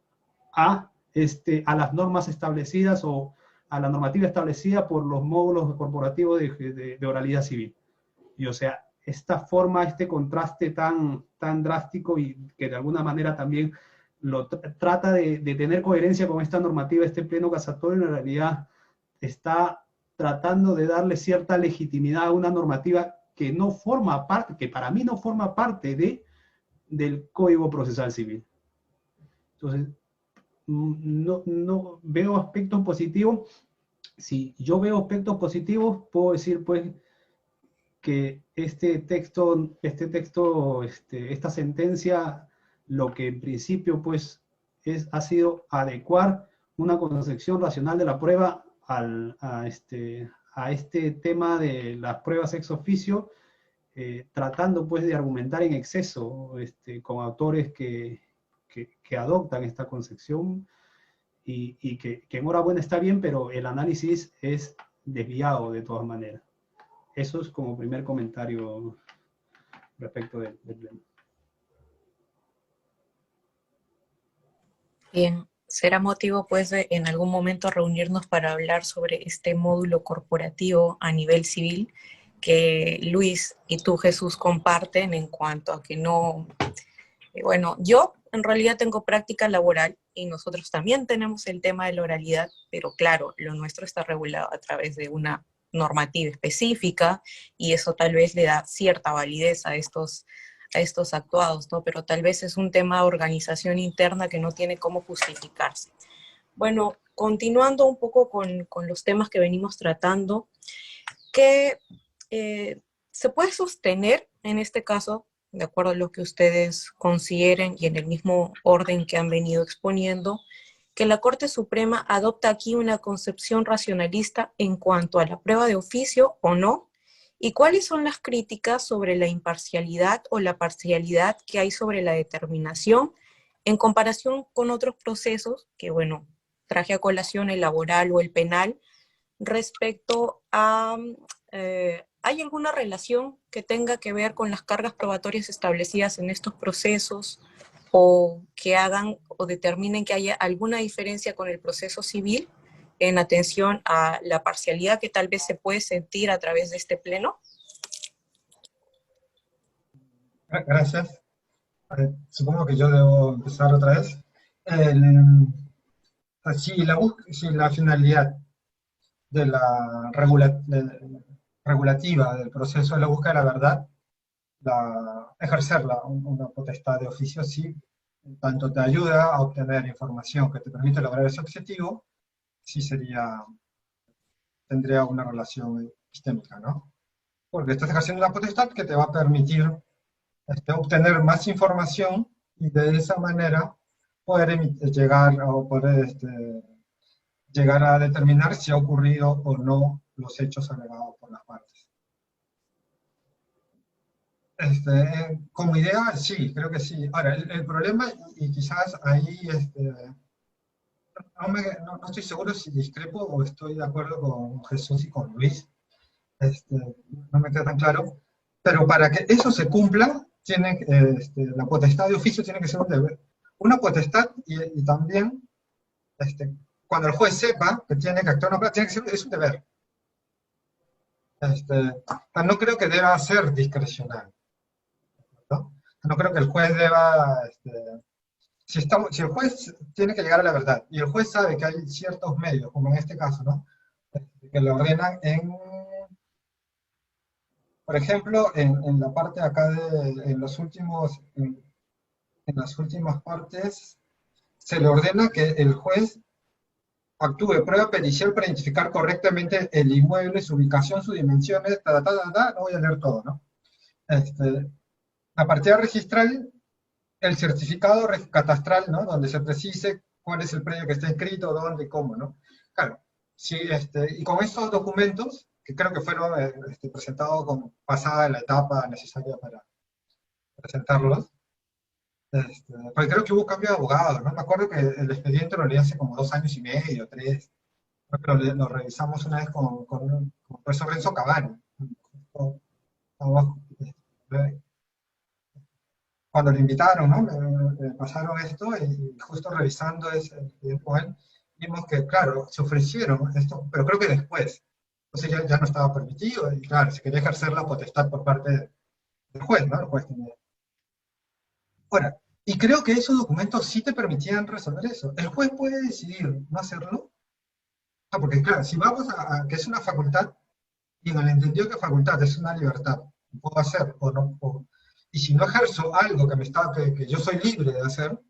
a las normas establecidas o a la normativa establecida por los módulos corporativos de oralidad civil. Y o sea, esta forma, este contraste tan drástico y que de alguna manera también trata de tener coherencia con esta normativa, este pleno casatorio, en realidad está tratando de darle cierta legitimidad a una normativa que no forma parte, que para mí no forma parte del Código Procesal Civil. Entonces, no veo aspectos positivos. Si yo veo aspectos positivos, puedo decir pues que esta sentencia, lo que en principio pues ha sido adecuar una concepción racional de la prueba a este tema de las pruebas ex oficio, tratando pues de argumentar en exceso con autores que adoptan esta concepción y que enhorabuena está bien, pero el análisis es desviado de todas maneras. Eso es como primer comentario respecto del pleno. Bien, será motivo pues de en algún momento reunirnos para hablar sobre este módulo corporativo a nivel civil que Luis y tú, Jesús, comparten en cuanto a que no... Bueno, yo en realidad tengo práctica laboral y nosotros también tenemos el tema de la oralidad, pero claro, lo nuestro está regulado a través de una normativa específica y eso tal vez le da cierta validez a estos actuados, ¿no? Pero tal vez es un tema de organización interna que no tiene cómo justificarse. Bueno, continuando un poco con los temas que venimos tratando, que se puede sostener en este caso, de acuerdo a lo que ustedes consideren y en el mismo orden que han venido exponiendo, que la Corte Suprema adopta aquí una concepción racionalista en cuanto a la prueba de oficio o no, y cuáles son las críticas sobre la imparcialidad o la parcialidad que hay sobre la determinación en comparación con otros procesos que, bueno, traje a colación el laboral o el penal, respecto a, ¿hay alguna relación que tenga que ver con las cargas probatorias establecidas en estos procesos o que hagan o determinen que haya alguna diferencia con el proceso civil en atención a la parcialidad que tal vez se puede sentir a través de este pleno? Gracias. Supongo que yo debo empezar otra vez. Si la finalidad de la regulativa del proceso de la búsqueda de la verdad, ejercerla, una potestad de oficio, sí, tanto te ayuda a obtener información que te permite lograr ese objetivo, sí tendría una relación epistémica, ¿no? Porque estás ejerciendo una potestad que te va a permitir obtener más información y de esa manera poder llegar, o poder llegar a determinar si ha ocurrido o no los hechos alegados por las partes. Como idea, sí, creo que sí. Ahora, el problema, y quizás ahí no estoy seguro si discrepo o estoy de acuerdo con Jesús y con Luis, no me queda tan claro, pero para que eso se cumpla, la potestad de oficio tiene que ser un deber. Una potestad y también, cuando el juez sepa que tiene que actuar, tiene que ser, es un deber. No creo que deba ser discrecional, ¿no? No creo que el juez deba, si el juez tiene que llegar a la verdad, y el juez sabe que hay ciertos medios, como en este caso, ¿no? Que lo ordenan por ejemplo, en la parte acá en las últimas partes, se le ordena que el juez actúe prueba pericial para identificar correctamente el inmueble, su ubicación, sus dimensiones, no voy a leer todo, ¿no? La partida registral, el certificado catastral, ¿no? Donde se precise cuál es el predio que está inscrito, dónde y cómo, ¿no? Claro, sí, y con estos documentos, que creo que fueron presentados con pasada la etapa necesaria para presentarlos, porque creo que hubo cambio de abogado, ¿no? Me acuerdo que el expediente lo leí hace como 2 años y medio, 3, creo que lo revisamos una vez con el profesor Renzo Cavani. Cuando lo invitaron, ¿no? Me pasaron esto y justo revisando ese con él, vimos que, claro, se ofrecieron esto, pero creo que después. Entonces ya no estaba permitido, y claro, se quería ejercer la potestad por parte del juez, ¿no? El juez tenía. Ahora, y creo que esos documentos sí te permitían resolver eso. El juez puede decidir no hacerlo, porque claro, si vamos a que es una facultad, y en el entendido que facultad es una libertad, puedo hacer o no, y si no ejerzo algo que yo soy libre de hacer,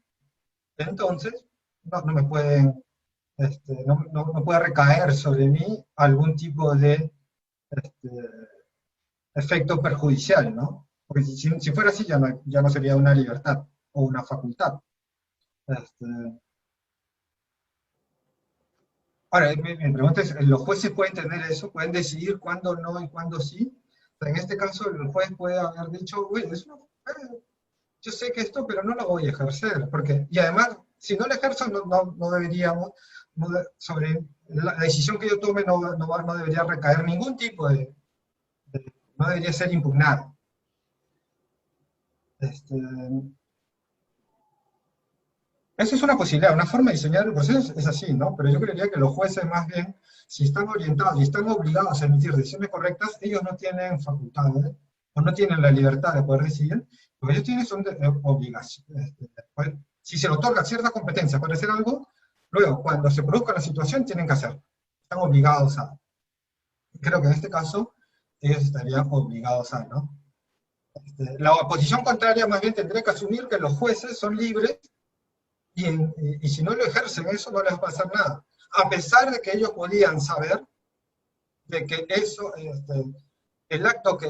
entonces no me pueden, no puede recaer sobre mí algún tipo de efecto perjudicial, ¿no? Porque si fuera así ya no sería una libertad o una facultad. Ahora, mi pregunta es, ¿los jueces pueden tener eso? ¿Pueden decidir cuándo no y cuándo sí? O sea, en este caso, el juez puede haber dicho, oye, yo sé que esto, pero no lo voy a ejercer. Y además, si no lo ejerzo, no deberíamos, sobre la decisión que yo tome no debería recaer ningún tipo no debería ser impugnado. Esa es una posibilidad, una forma de diseñar el proceso es así, ¿no? Pero yo creería que los jueces más bien, si están orientados y están obligados a emitir decisiones correctas, ellos no tienen facultades, o no tienen la libertad de poder decidir, lo que ellos tienen son obligaciones. Si se les otorga cierta competencia para hacer algo, luego, cuando se produzca la situación, tienen que hacerlo. Están obligados a. Creo que en este caso, ellos estarían obligados a, ¿no? La oposición contraria más bien tendría que asumir que los jueces son libres y si no lo ejercen eso no les va a pasar nada. A pesar de que ellos podían saber de que eso, el acto que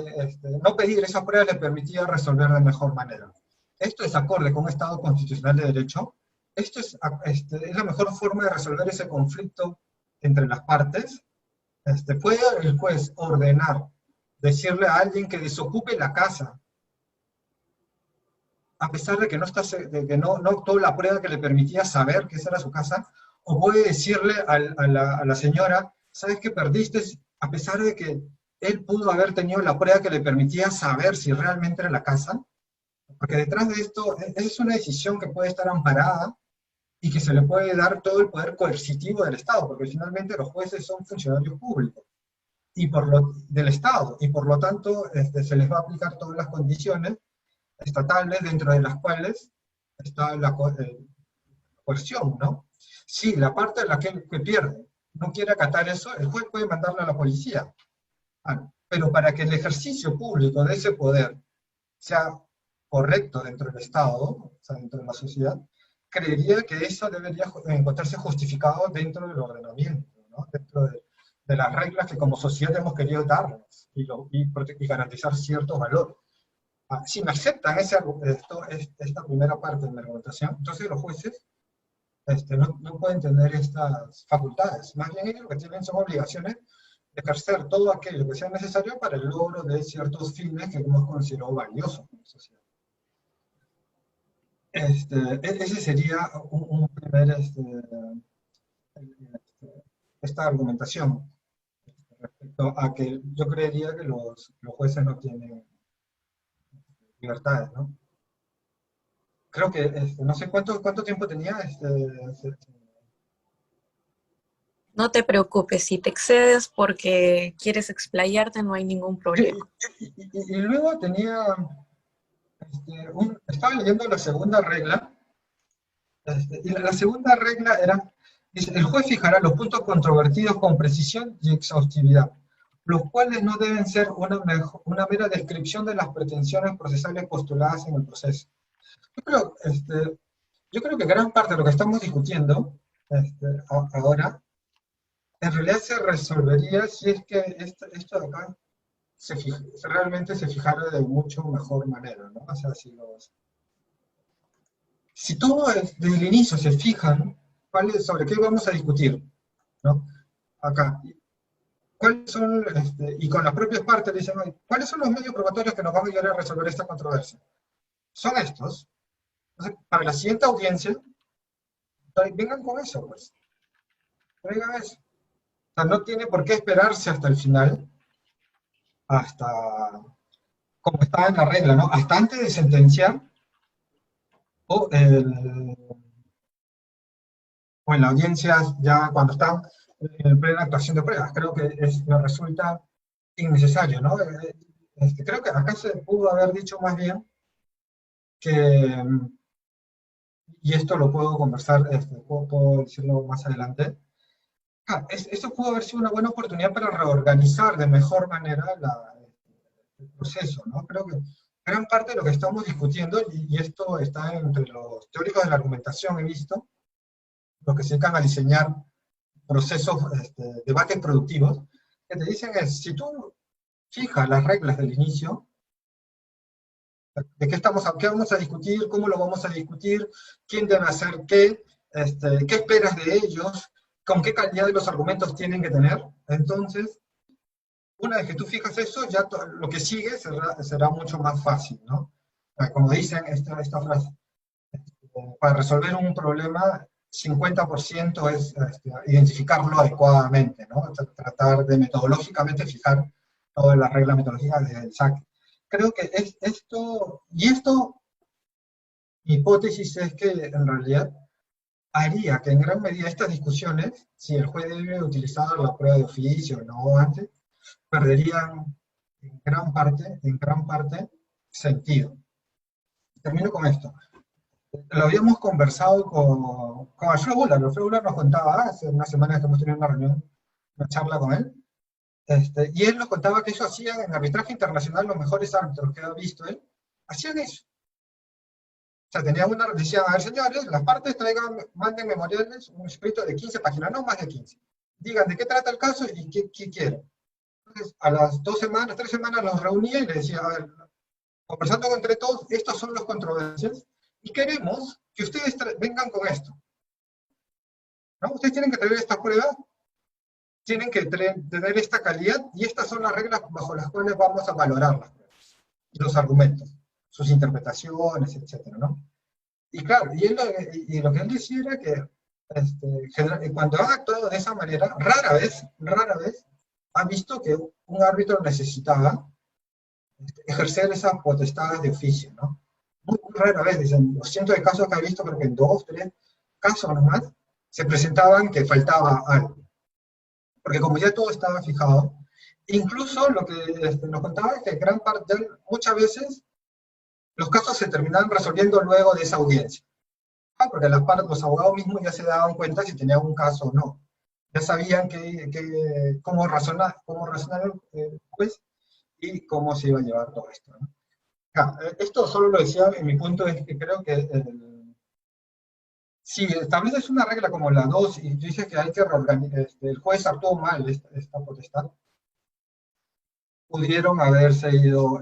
no pedir esas pruebas les permitía resolver de mejor manera. Esto es acorde con un Estado constitucional de derecho. Esto es la mejor forma de resolver ese conflicto entre las partes. Puede el juez ordenar, decirle a alguien que desocupe la casa, a pesar de que no obtuvo la prueba que le permitía saber que esa era su casa, o puede decirle a la señora, ¿sabes que perdiste? A pesar de que él pudo haber tenido la prueba que le permitía saber si realmente era la casa, porque detrás de esto, es una decisión que puede estar amparada, y que se le puede dar todo el poder coercitivo del Estado, porque finalmente los jueces son funcionarios públicos, del Estado, y por lo tanto se les va a aplicar todas las condiciones estatales dentro de las cuales está la coerción, ¿no? Si la parte de la que pierde no quiere acatar eso, el juez puede mandarle a la policía. Pero para que el ejercicio público de ese poder sea correcto dentro del Estado, o sea, dentro de la sociedad, creería que eso debería encontrarse justificado dentro del ordenamiento, ¿no? Dentro de las reglas que como sociedad hemos querido darnos y garantizar ciertos valores. si me aceptan esta primera parte de mi argumentación, entonces los jueces no pueden tener estas facultades. Más bien ellos lo que tienen son obligaciones de ejercer todo aquello que sea necesario para el logro de ciertos fines que hemos considerado valiosos como sociedad. Ese sería un primer, esta argumentación respecto a que yo creería que los jueces no tienen libertades, ¿no? Creo que, no sé cuánto tiempo tenía. No te preocupes, si te excedes porque quieres explayarte, no hay ningún problema. Y luego tenía, estaba leyendo la segunda regla, y la segunda regla era, dice, el juez fijará los puntos controvertidos con precisión y exhaustividad, los cuales no deben ser una mera descripción de las pretensiones procesales postuladas en el proceso. Yo creo que gran parte de lo que estamos discutiendo ahora, en realidad se resolvería si es que esto de acá realmente se fijara de mucho mejor manera, ¿no? O sea, si todos desde el inicio se fijan sobre qué vamos a discutir, ¿no? Acá, ¿cuáles son, y con las propias partes dicen, ¿cuáles son los medios probatorios que nos van a ayudar a resolver esta controversia? Son estos. Entonces, para la siguiente audiencia, vengan con eso, pues. Vengan eso. O sea, no tiene por qué esperarse hasta el final, hasta, como está en la regla, ¿no? Hasta antes de sentenciar, o en la audiencia ya cuando están en plena actuación de pruebas. Creo que me resulta innecesario, ¿no? Creo que acá se pudo haber dicho más bien que, y esto lo puedo conversar, puedo decirlo más adelante, esto pudo haber sido una buena oportunidad para reorganizar de mejor manera el proceso, ¿no? Creo que gran parte de lo que estamos discutiendo, y esto está entre los teóricos de la argumentación, he visto, los que se dedican a diseñar procesos, debates productivos, que te dicen es, si tú fijas las reglas del inicio, de qué vamos a discutir, cómo lo vamos a discutir, quién debe hacer qué esperas de ellos, con qué calidad de los argumentos tienen que tener, entonces, una vez que tú fijas eso, ya lo que sigue será mucho más fácil, ¿no? Como dicen esta frase, para resolver un problema, 50% es identificarlo adecuadamente, ¿no? Tratar de metodológicamente fijar todas las reglas metodológicas desde el saque. Creo que mi hipótesis es que en realidad haría que en gran medida estas discusiones, si el juez debe utilizar la prueba de oficio o no antes, perderían en gran parte sentido. Termino con esto. Lo habíamos conversado con Alfredo Buller. Alfredo Buller nos contaba, hace unas semanas que hemos tenido una reunión, una charla con él, y él nos contaba que eso hacían en arbitraje internacional los mejores árbitros que ha visto él, hacían eso. O sea, decían, a ver señores, las partes manden memoriales, un escrito de 15 páginas, no más de 15. Digan de qué trata el caso y qué quieren. Entonces, a las 2 semanas, 3 semanas los reunía y les decía, a ver, conversando entre todos, estos son los controversias, y queremos que ustedes vengan con esto. ¿No? Ustedes tienen que traer esta prueba, tienen que tener esta calidad, y estas son las reglas bajo las cuales vamos a valorar las pruebas, y los argumentos, sus interpretaciones, etc., ¿no? Y claro, y lo que él decía era que cuando han actuado de esa manera, rara vez, ha visto que un árbitro necesitaba ejercer esas potestades de oficio, ¿no? Muy rara vez, dicen, los cientos de casos que ha visto, creo que en 2, 3 casos nomás, se presentaban que faltaba algo. Porque como ya todo estaba fijado, incluso lo que nos contaba es que gran parte, muchas veces, los casos se terminaban resolviendo luego de esa audiencia. Porque los abogados mismos ya se daban cuenta si tenían un caso o no. Ya sabían cómo razonar el juez y cómo se iba a llevar todo esto, ¿no? Esto solo lo decía, en mi punto es que creo que si estableces una regla como la 2 y dices que hay que reorganizar, el juez actuó mal esta potestad, pudieron haberse ido,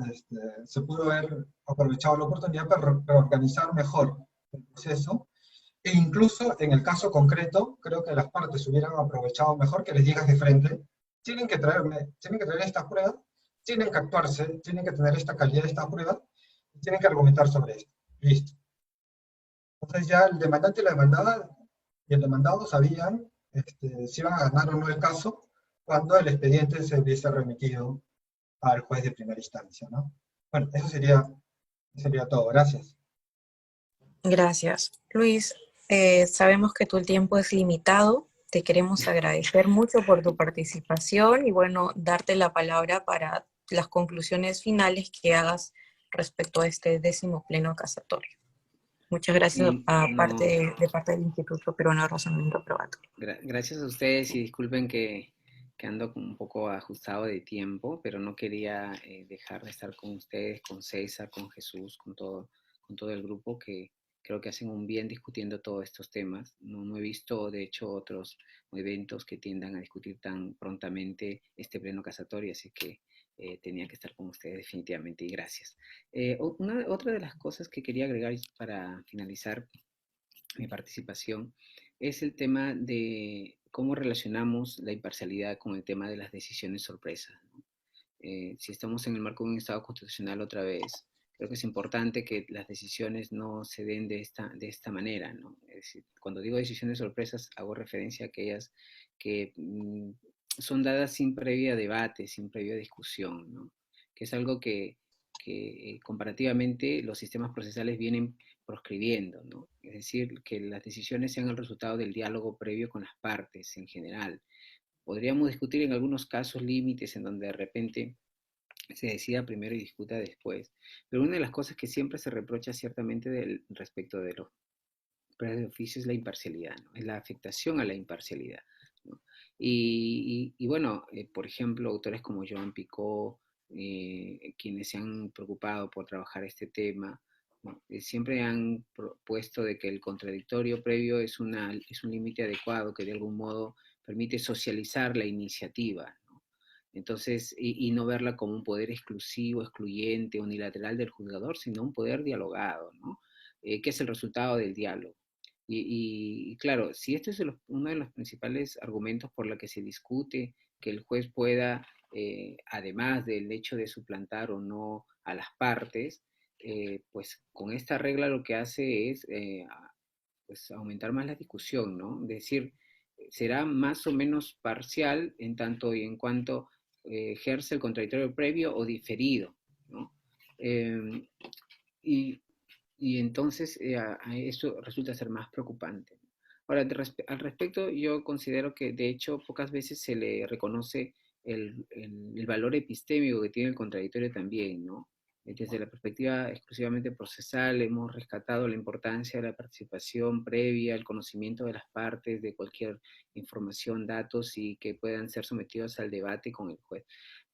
se pudo haber aprovechado la oportunidad para organizar mejor el proceso, e incluso en el caso concreto, creo que las partes hubieran aprovechado mejor que les digas de frente, tienen que traer estas pruebas, tienen que actuarse, tienen que tener esta calidad de esta prueba, y tienen que argumentar sobre esto. Listo. Entonces ya el demandante y la demandada y el demandado sabían si iban a ganar o no el caso cuando el expediente se hubiese remitido al juez de primera instancia, ¿no? Bueno, eso sería todo. Gracias. Gracias. Luis, sabemos que tu tiempo es limitado. Te queremos agradecer mucho por tu participación y bueno, darte la palabra para las conclusiones finales que hagas respecto a este 10º pleno casatorio. Muchas gracias Sí, no, de parte del Instituto Peruano de Razonamiento Probatorio. gracias a ustedes y disculpen que ando un poco ajustado de tiempo, pero no quería dejar de estar con ustedes, con César, con Jesús, con todo el grupo que creo que hacen un bien discutiendo todos estos temas. No he visto, de hecho, otros eventos que tiendan a discutir tan prontamente este pleno casatorio, así que tenía que estar con ustedes definitivamente y gracias. Otra de las cosas que quería agregar para finalizar mi participación es el tema de cómo relacionamos la imparcialidad con el tema de las decisiones sorpresas, ¿no? Si estamos en el marco de un Estado constitucional otra vez, creo que es importante que las decisiones no se den de esta manera, ¿no? Es decir, cuando digo decisiones sorpresas, hago referencia a aquellas que son dadas sin previa debate, sin previa discusión, ¿no? Que es algo que comparativamente los sistemas procesales vienen proscribiendo, ¿no? Es decir, que las decisiones sean el resultado del diálogo previo con las partes en general. Podríamos discutir en algunos casos límites en donde de repente se decida primero y discuta después. Pero una de las cosas que siempre se reprocha ciertamente respecto de los presos de oficio es la imparcialidad, ¿no? Es la afectación a la imparcialidad, ¿no? Y bueno, por ejemplo, autores como Joan Picot, quienes se han preocupado por trabajar este tema, ¿no? Siempre han propuesto de que el contradictorio previo es un límite adecuado que de algún modo permite socializar la iniciativa, ¿no? Entonces, y no verla como un poder exclusivo, excluyente, unilateral del juzgador, sino un poder dialogado, ¿no? Que es el resultado del diálogo. Y claro, si este es uno de los principales argumentos por los que se discute que el juez pueda, además del hecho de suplantar o no a las partes, pues con esta regla lo que hace es pues aumentar más la discusión, ¿no? Es decir, será más o menos parcial en tanto y en cuanto ejerce el contradictorio previo o diferido, ¿no? Eh, y, y entonces eso resulta ser más preocupante. Ahora, al respecto, yo considero que de hecho pocas veces se le reconoce el valor epistémico que tiene el contradictorio también, ¿no? Desde la perspectiva exclusivamente procesal, hemos rescatado la importancia de la participación previa, el conocimiento de las partes, de cualquier información, datos y que puedan ser sometidos al debate con el juez.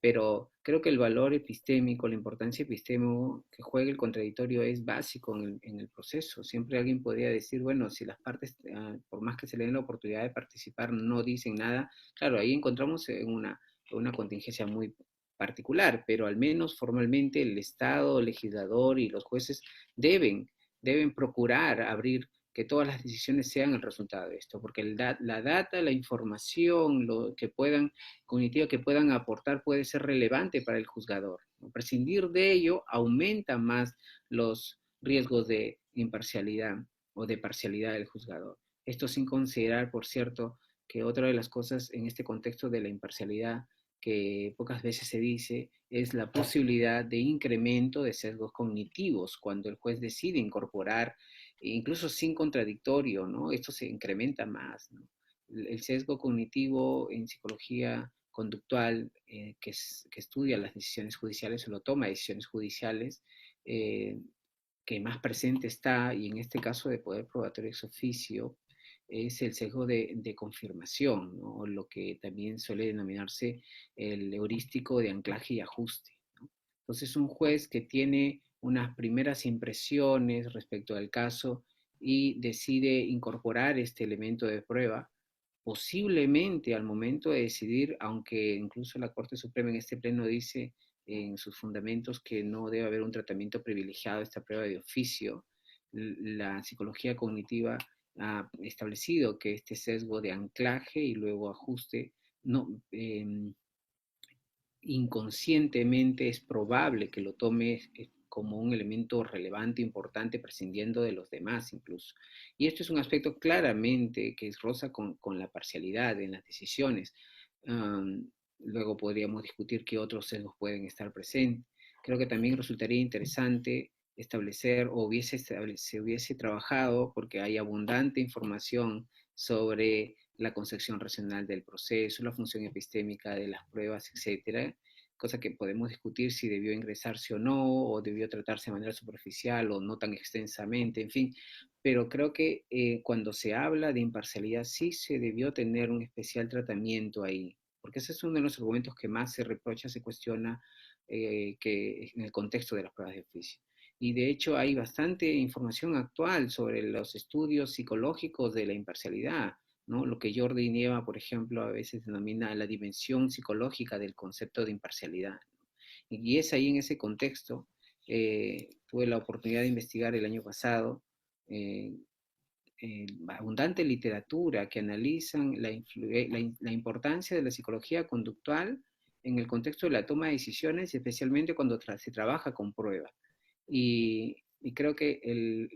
Pero creo que el valor epistémico, la importancia epistémica que juega el contradictorio es básico en el proceso. Siempre alguien podría decir, bueno, si las partes, por más que se le den la oportunidad de participar, no dicen nada, claro, ahí encontramos una contingencia muy particular, pero al menos formalmente el Estado, el legislador y los jueces deben procurar abrir que todas las decisiones sean el resultado de esto, porque la data, la información, lo que cognitiva que puedan aportar puede ser relevante para el juzgador, ¿no? Prescindir de ello aumenta más los riesgos de imparcialidad o de parcialidad del juzgador. Esto sin considerar, por cierto, que otra de las cosas en este contexto de la imparcialidad que pocas veces se dice es la posibilidad de incremento de sesgos cognitivos cuando el juez decide incorporar, incluso sin contradictorio, ¿no? Esto se incrementa más, ¿no? El sesgo cognitivo en psicología conductual que estudia las decisiones judiciales o lo toma decisiones judiciales, que más presente está, y en este caso de poder probatorio ex oficio, es el sesgo de confirmación, ¿no? O lo que también suele denominarse el heurístico de anclaje y ajuste, ¿no? Entonces, un juez que tiene unas primeras impresiones respecto al caso y decide incorporar este elemento de prueba, posiblemente al momento de decidir, aunque incluso la Corte Suprema en este pleno dice en sus fundamentos que no debe haber un tratamiento privilegiado de esta prueba de oficio, la psicología cognitiva ha establecido que este sesgo de anclaje y luego ajuste no, inconscientemente es probable que lo tome como un elemento relevante, importante, prescindiendo de los demás incluso. Y esto es un aspecto claramente que roza con la parcialidad en las decisiones. Luego podríamos discutir qué otros sesgos pueden estar presentes. Creo que también resultaría interesante establecer o se hubiese trabajado, porque hay abundante información sobre la concepción racional del proceso, la función epistémica de las pruebas, etcétera, cosa que podemos discutir si debió ingresarse o no, o debió tratarse de manera superficial o no tan extensamente, en fin. Pero creo que cuando se habla de imparcialidad sí se debió tener un especial tratamiento ahí, porque ese es uno de los argumentos que más se reprocha, se cuestiona que en el contexto de las pruebas de oficio. Y de hecho hay bastante información actual sobre los estudios psicológicos de la imparcialidad, ¿no? Lo que Jordi Nieva, por ejemplo, a veces denomina la dimensión psicológica del concepto de imparcialidad. Y es ahí en ese contexto, tuve la oportunidad de investigar el año pasado abundante literatura que analizan la importancia de la psicología conductual en el contexto de la toma de decisiones, especialmente cuando se trabaja con pruebas. Y creo que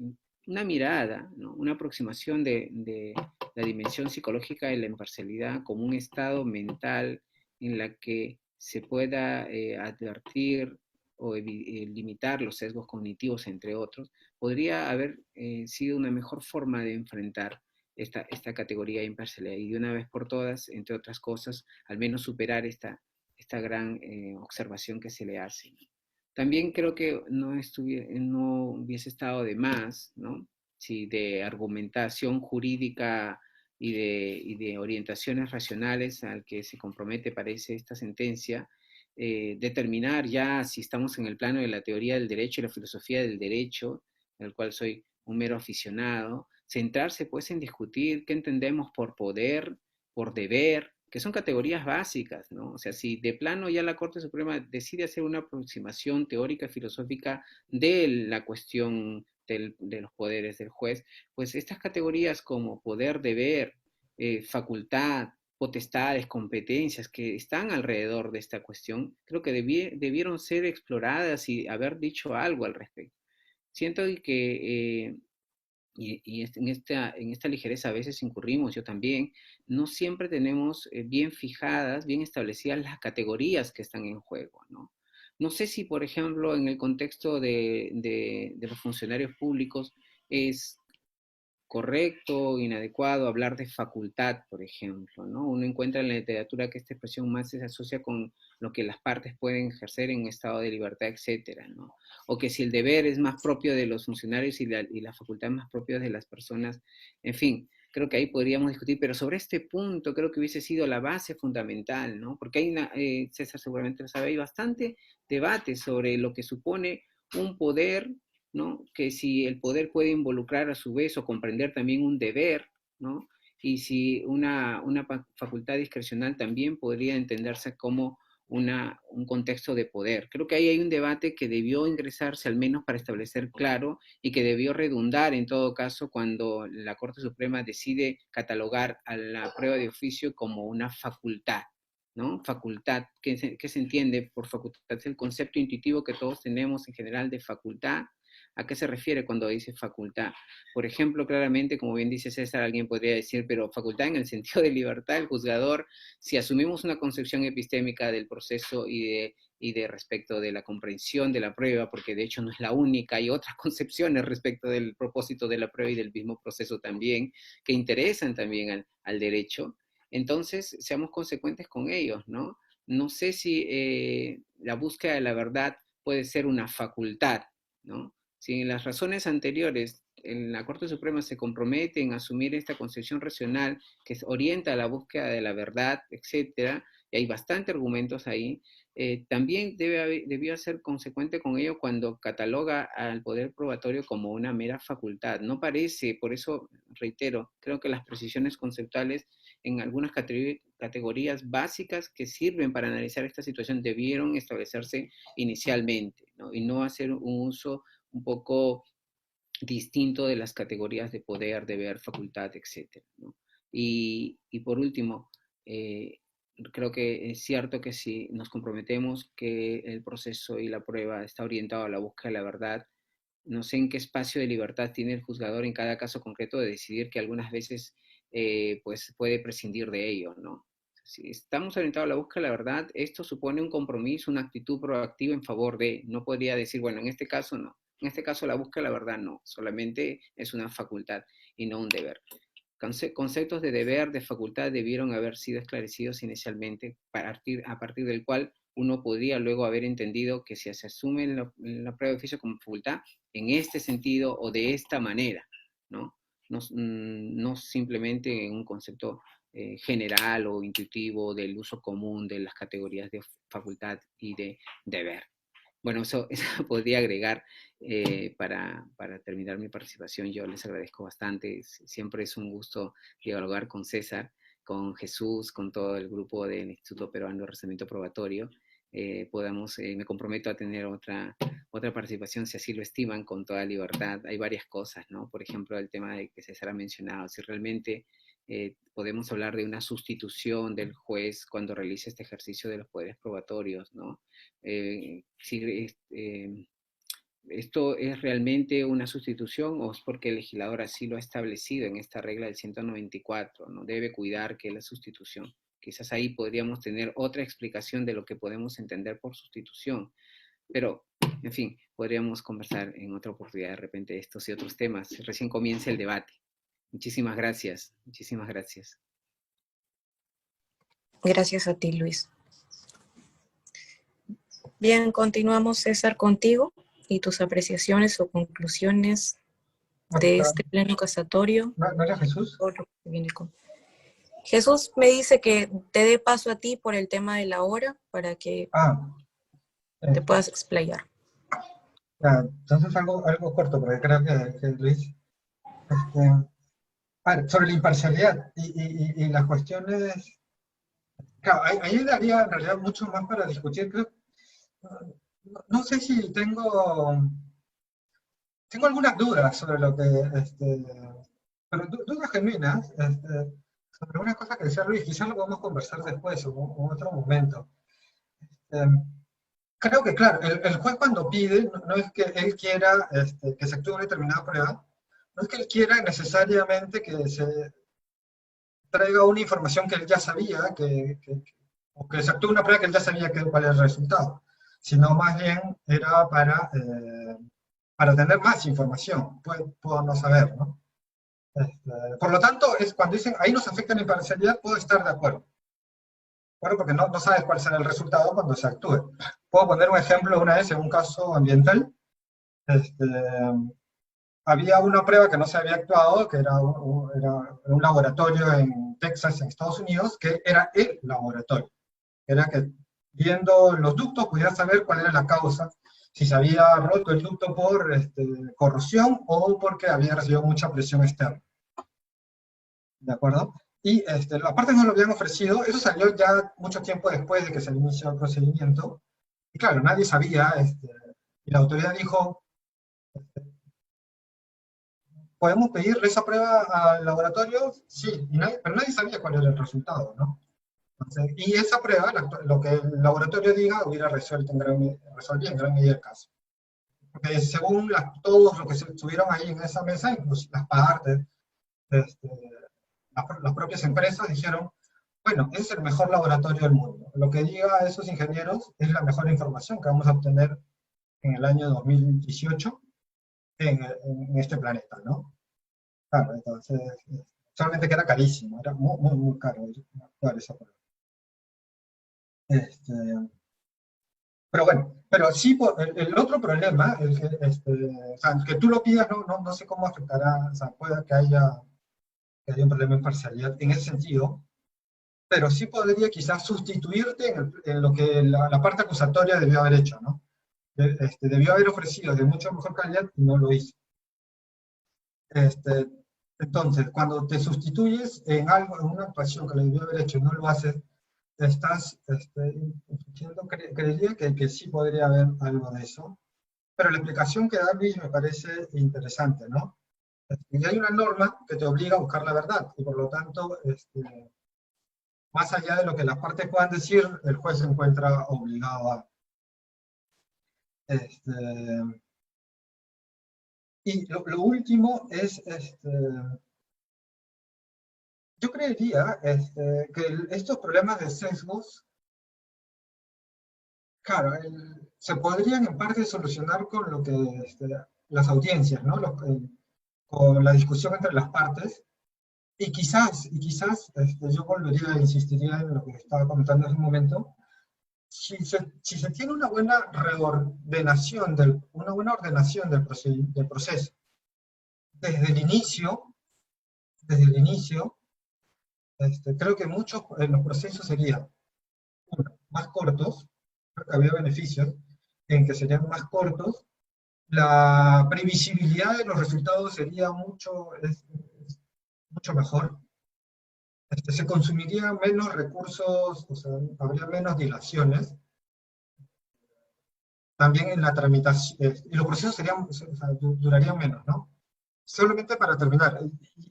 una mirada, ¿no? Una aproximación de la dimensión psicológica de la imparcialidad como un estado mental en la que se pueda advertir o limitar los sesgos cognitivos, entre otros, podría haber sido una mejor forma de enfrentar esta categoría de imparcialidad y de una vez por todas, entre otras cosas, al menos superar esta gran observación que se le hace. También creo que no hubiese estado de más, ¿no? Si de argumentación jurídica y de orientaciones racionales al que se compromete, parece, esta sentencia, determinar ya si estamos en el plano de la teoría del derecho y la filosofía del derecho, del cual soy un mero aficionado, centrarse pues en discutir qué entendemos por poder, por deber, que son categorías básicas, ¿no? O sea, si de plano ya la Corte Suprema decide hacer una aproximación teórica filosófica de la cuestión de los poderes del juez, pues estas categorías como poder, deber, facultad, potestades, competencias que están alrededor de esta cuestión, creo que debieron ser exploradas y haber dicho algo al respecto. Siento que en esta ligereza a veces incurrimos, yo también, no siempre tenemos bien fijadas, bien establecidas las categorías que están en juego, ¿no? No sé si, por ejemplo, en el contexto de los funcionarios públicos es correcto, inadecuado hablar de facultad, por ejemplo, ¿no? Uno encuentra en la literatura que esta expresión más se asocia con lo que las partes pueden ejercer en un estado de libertad, etcétera, ¿no? O que si el deber es más propio de los funcionarios y la facultad más propia de las personas, en fin, creo que ahí podríamos discutir, pero sobre este punto creo que hubiese sido la base fundamental, ¿no? Porque hay César seguramente lo sabe, hay bastante debate sobre lo que supone un poder, ¿no? Que si el poder puede involucrar a su vez o comprender también un deber, ¿no? Y si una facultad discrecional también podría entenderse como un contexto de poder. Creo que ahí hay un debate que debió ingresarse al menos para establecer claro y que debió redundar en todo caso cuando la Corte Suprema decide catalogar a la prueba de oficio como una facultad, ¿no? Facultad, ¿qué se entiende por facultad? Es el concepto intuitivo que todos tenemos en general de facultad. ¿A qué se refiere cuando dice facultad? Por ejemplo, claramente, como bien dice César, alguien podría decir, pero facultad en el sentido de libertad, el juzgador, si asumimos una concepción epistémica del proceso y de respecto de la comprensión de la prueba, porque de hecho no es la única, hay otras concepciones respecto del propósito de la prueba y del mismo proceso también, que interesan también al derecho, entonces seamos consecuentes con ellos, ¿no? No sé si la búsqueda de la verdad puede ser una facultad, ¿no? Si en las razones anteriores en la Corte Suprema se compromete en asumir esta concepción racional que orienta a la búsqueda de la verdad, etcétera, y hay bastantes argumentos ahí, también debió ser consecuente con ello cuando cataloga al poder probatorio como una mera facultad. No parece, por eso reitero, creo que las precisiones conceptuales en algunas categorías básicas que sirven para analizar esta situación debieron establecerse inicialmente, ¿no? Y no hacer un uso un poco distinto de las categorías de poder, deber, facultad, etc., ¿no? Y por último, creo que es cierto que si nos comprometemos que el proceso y la prueba está orientado a la búsqueda de la verdad, no sé en qué espacio de libertad tiene el juzgador en cada caso concreto de decidir que algunas veces pues puede prescindir de ello, ¿no? Si estamos orientados a la búsqueda de la verdad, esto supone un compromiso, una actitud proactiva en favor de, no podría decir, bueno, en este caso no, en este caso la búsqueda de la verdad no, solamente es una facultad y no un deber. Conceptos de deber, de facultad debieron haber sido esclarecidos inicialmente a partir del cual uno podría luego haber entendido que si se asume la prueba de oficio como facultad, en este sentido o de esta manera, ¿no? No simplemente un concepto general o intuitivo del uso común de las categorías de facultad y de deber. Bueno, eso podría agregar para terminar mi participación. Yo les agradezco bastante. Siempre es un gusto dialogar con César, con Jesús, con todo el grupo del Instituto Peruano de Razonamiento Probatorio. Me comprometo a tener otra participación, si así lo estiman, con toda libertad. Hay varias cosas, ¿no? Por ejemplo, el tema de que César ha mencionado, si realmente podemos hablar de una sustitución del juez cuando realice este ejercicio de los poderes probatorios, ¿no? ¿Esto es realmente una sustitución o es porque el legislador así lo ha establecido en esta regla del 194? No debe cuidar que la sustitución. Quizás ahí podríamos tener otra explicación de lo que podemos entender por sustitución. Pero, en fin, podríamos conversar en otra oportunidad de repente estos y otros temas. Recién comienza el debate. Muchísimas gracias. Muchísimas gracias. Gracias a ti, Luis. Bien, continuamos, César, contigo y tus apreciaciones o conclusiones de este pleno casatorio. ¿No era Jesús? Jesús me dice que te dé paso a ti por el tema de la hora para que te puedas explayar. Entonces algo corto, porque creo que Luis... sobre la imparcialidad y las cuestiones... Claro, ahí daría en realidad mucho más para discutir. Creo, no sé si tengo algunas dudas sobre lo que... pero dudas genuinas sobre una cosa que decía Luis. Quizás lo podemos conversar después o en otro momento. Creo que, claro, el juez cuando pide, no es que él quiera que se actúe una determinada prueba, no es que él quiera necesariamente que se traiga una información que él ya sabía, o que se actúe una prueba que él ya sabía cuál era el resultado, sino más bien era para tener más información, puedo no saber, ¿no? Por lo tanto, cuando dicen, ahí nos afecta la imparcialidad, puedo estar de acuerdo. Bueno, porque no sabes cuál será el resultado cuando se actúe. Puedo poner un ejemplo una vez en un caso ambiental. Había una prueba que no se había actuado, que era un laboratorio en Texas, en Estados Unidos, que era el laboratorio. Era que viendo los ductos pudiera saber cuál era la causa, si se había roto el ducto por corrosión o porque había recibido mucha presión externa. ¿De acuerdo? Y aparte no lo habían ofrecido, eso salió ya mucho tiempo después de que se inició el procedimiento, y claro, nadie sabía, y la autoridad dijo, ¿podemos pedir esa prueba al laboratorio? Sí, pero nadie sabía cuál era el resultado, ¿no? Entonces, y esa prueba, lo que el laboratorio diga, hubiera resolvía en gran medida el caso. Porque según todos los que estuvieron ahí en esa mesa, incluso las partes, las propias empresas dijeron, bueno, es el mejor laboratorio del mundo. Lo que diga esos ingenieros es la mejor información que vamos a obtener en el año 2018 en este planeta, ¿no? Claro, entonces, solamente que era carísimo, era muy, muy, muy caro actuar esa prueba. Pero bueno, pero sí, el otro problema, o sea, que tú lo pidas, no sé cómo afectará, o sea, puede que haya un problema de imparcialidad en ese sentido, pero sí podría quizás sustituirte en lo que la parte acusatoria debió haber hecho, ¿no? Debió haber ofrecido de mucho mejor calidad y no lo hizo. Este, entonces, cuando te sustituyes en algo, en una actuación que lo debió haber hecho y no lo haces, estás infringiendo, creería que sí podría haber algo de eso. Pero la explicación que da Luis me parece interesante, ¿no? Y hay una norma que te obliga a buscar la verdad, y por lo tanto, más allá de lo que las partes puedan decir, el juez se encuentra obligado a... Este, y lo último es, yo creería que estos problemas de sesgos, claro, se podrían en parte solucionar con lo que las audiencias, ¿no? Con la discusión entre las partes, y quizás yo volvería e insistiría en lo que estaba comentando hace un momento. Si se tiene una buena ordenación del proceso desde el inicio, creo que muchos los procesos serían más cortos, creo que había beneficios en que serían más cortos, la previsibilidad de los resultados sería mucho mejor, se consumirían menos recursos, o sea, habría menos dilaciones, también en la tramitación, y los procesos durarían menos, ¿no? Solamente para terminar,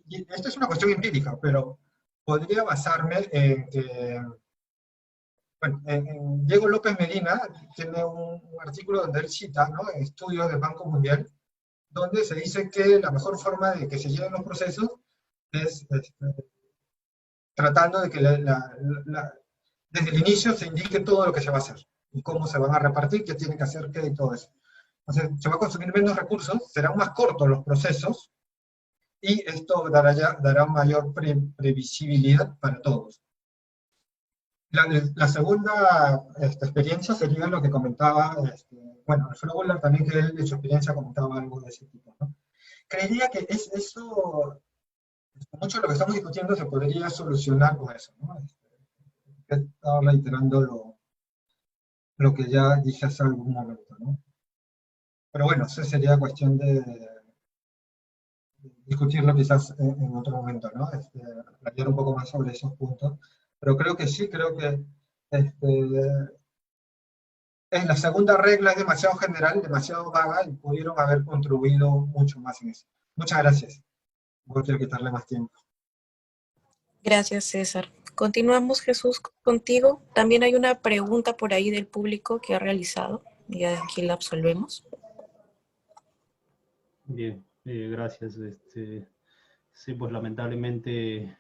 y esto es una cuestión empírica, pero podría basarme en que, bueno, Diego López Medina tiene un artículo donde él cita, ¿no?, en estudios del Banco Mundial, donde se dice que la mejor forma de que se lleven los procesos es tratando de que desde el inicio se indique todo lo que se va a hacer, y cómo se van a repartir, qué tienen que hacer, qué y todo eso. Entonces, se va a consumir menos recursos, serán más cortos los procesos, y esto dará mayor previsibilidad para todos. La segunda experiencia sería lo que comentaba, bueno, Alfredo Goulart también, que él de su experiencia comentaba algo de ese tipo, ¿no? Creería que eso, mucho de lo que estamos discutiendo se podría solucionar con eso, ¿no? Estaba reiterando lo que ya dije hace algún momento, ¿no? Pero bueno, eso sería cuestión de discutirlo quizás en otro momento, ¿no? Hablar un poco más sobre esos puntos. Pero creo que sí, creo que en la segunda regla es demasiado general, demasiado vaga, y pudieron haber contribuido mucho más en eso. Muchas gracias. No quiero quitarle más tiempo. Gracias, César. Continuamos, Jesús, contigo. También hay una pregunta por ahí del público que ha realizado, y aquí la absolvemos. Bien, gracias. Sí, pues lamentablemente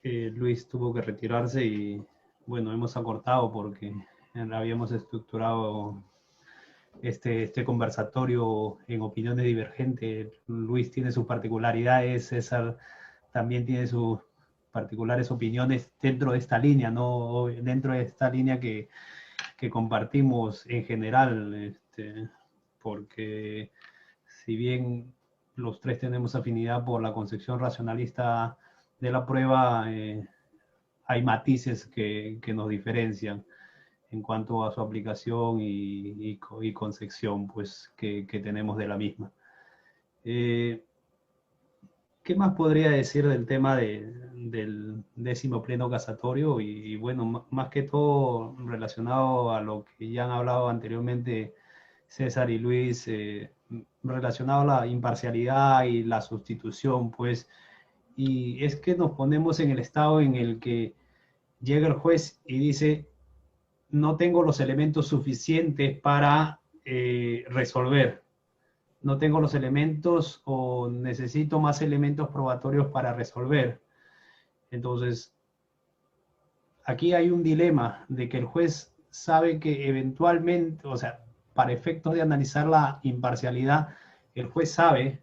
Luis tuvo que retirarse y bueno, hemos acortado porque habíamos estructurado este conversatorio en opiniones divergentes. Luis tiene sus particularidades, César también tiene sus particulares opiniones dentro de esta línea, ¿no? Dentro de esta línea que compartimos en general, porque si bien los tres tenemos afinidad por la concepción racionalista de la prueba, hay matices que nos diferencian en cuanto a su aplicación y concepción, pues, que tenemos de la misma. ¿Qué más podría decir del tema del 10º pleno casatorio? Y bueno, más que todo relacionado a lo que ya han hablado anteriormente César y Luis, relacionado a la imparcialidad y la sustitución, pues, y es que nos ponemos en el estado en el que llega el juez y dice, no tengo los elementos suficientes para resolver, no tengo los elementos o necesito más elementos probatorios para resolver. Entonces, aquí hay un dilema de que el juez sabe que eventualmente, o sea, para efectos de analizar la imparcialidad, el juez sabe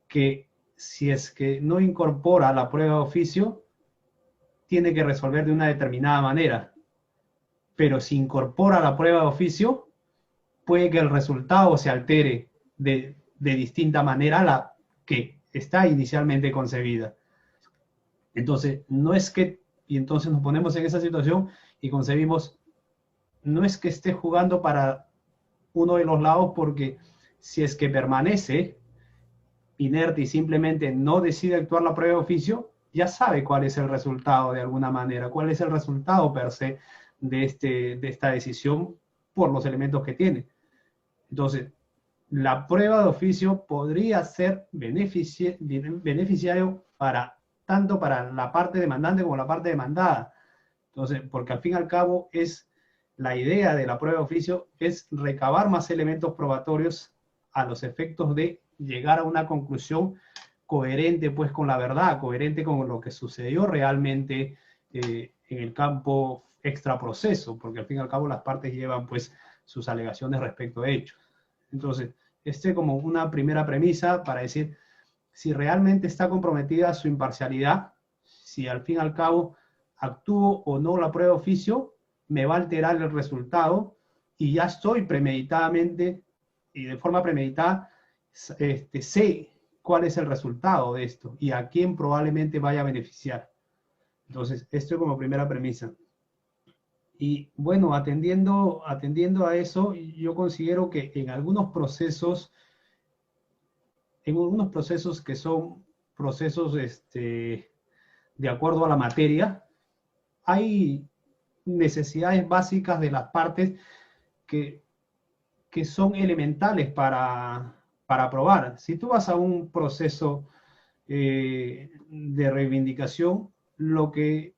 que si es que no incorpora la prueba de oficio, tiene que resolver de una determinada manera. Pero si incorpora la prueba de oficio, puede que el resultado se altere de distinta manera a la que está inicialmente concebida. Entonces, no es que, y entonces nos ponemos en esa situación y concebimos, no es que esté jugando para uno de los lados, porque si es que permanece inerte y simplemente no decide actuar la prueba de oficio, ya sabe cuál es el resultado de alguna manera, cuál es el resultado per se de esta decisión por los elementos que tiene. Entonces, la prueba de oficio podría ser beneficiario para tanto para la parte demandante como la parte demandada. Entonces, porque al fin y al cabo es la idea de la prueba de oficio es recabar más elementos probatorios a los efectos de llegar a una conclusión coherente pues con la verdad, coherente con lo que sucedió realmente en el campo extraproceso, porque al fin y al cabo las partes llevan pues sus alegaciones respecto a hechos. Entonces, como una primera premisa para decir si realmente está comprometida su imparcialidad, si al fin y al cabo actúo o no la prueba de oficio, me va a alterar el resultado y ya estoy premeditadamente y de forma premeditada sé cuál es el resultado de esto y a quién probablemente vaya a beneficiar. Entonces, esto como primera premisa. Y bueno, atendiendo a eso, yo considero que en algunos procesos que son procesos de acuerdo a la materia, hay necesidades básicas de las partes que son elementales para aprobar. Si tú vas a un proceso de reivindicación, lo que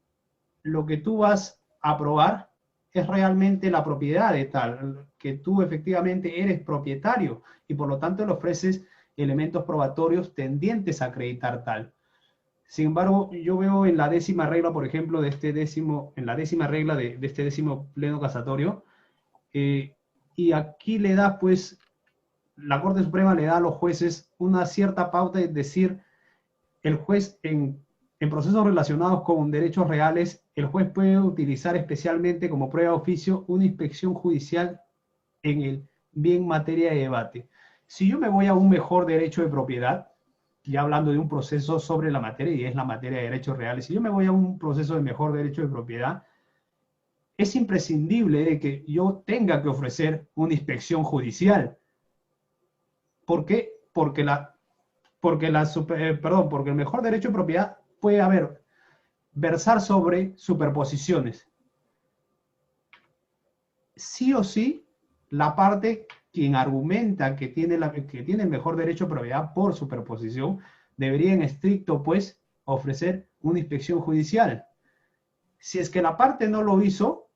tú vas a probar es realmente la propiedad de tal, que tú efectivamente eres propietario y por lo tanto le ofreces elementos probatorios tendientes a acreditar tal. Sin embargo, yo veo en la 10ª regla, por ejemplo, en la 10ª regla de este 10º pleno casatorio, y aquí le da, pues, la Corte Suprema le da a los jueces una cierta pauta, es decir, el juez en procesos relacionados con derechos reales, el juez puede utilizar especialmente como prueba de oficio una inspección judicial en el bien materia de debate. Si yo me voy a un mejor derecho de propiedad, ya hablando de un proceso sobre la materia, y es la materia de derechos reales, si yo me voy a un proceso de mejor derecho de propiedad, es imprescindible de que yo tenga que ofrecer una inspección judicial. ¿Por qué? Porque el mejor derecho de propiedad puede versar sobre superposiciones. Sí o sí, la parte quien argumenta que tiene el mejor derecho de propiedad por superposición, debería en estricto, pues, ofrecer una inspección judicial. Si es que la parte no lo hizo,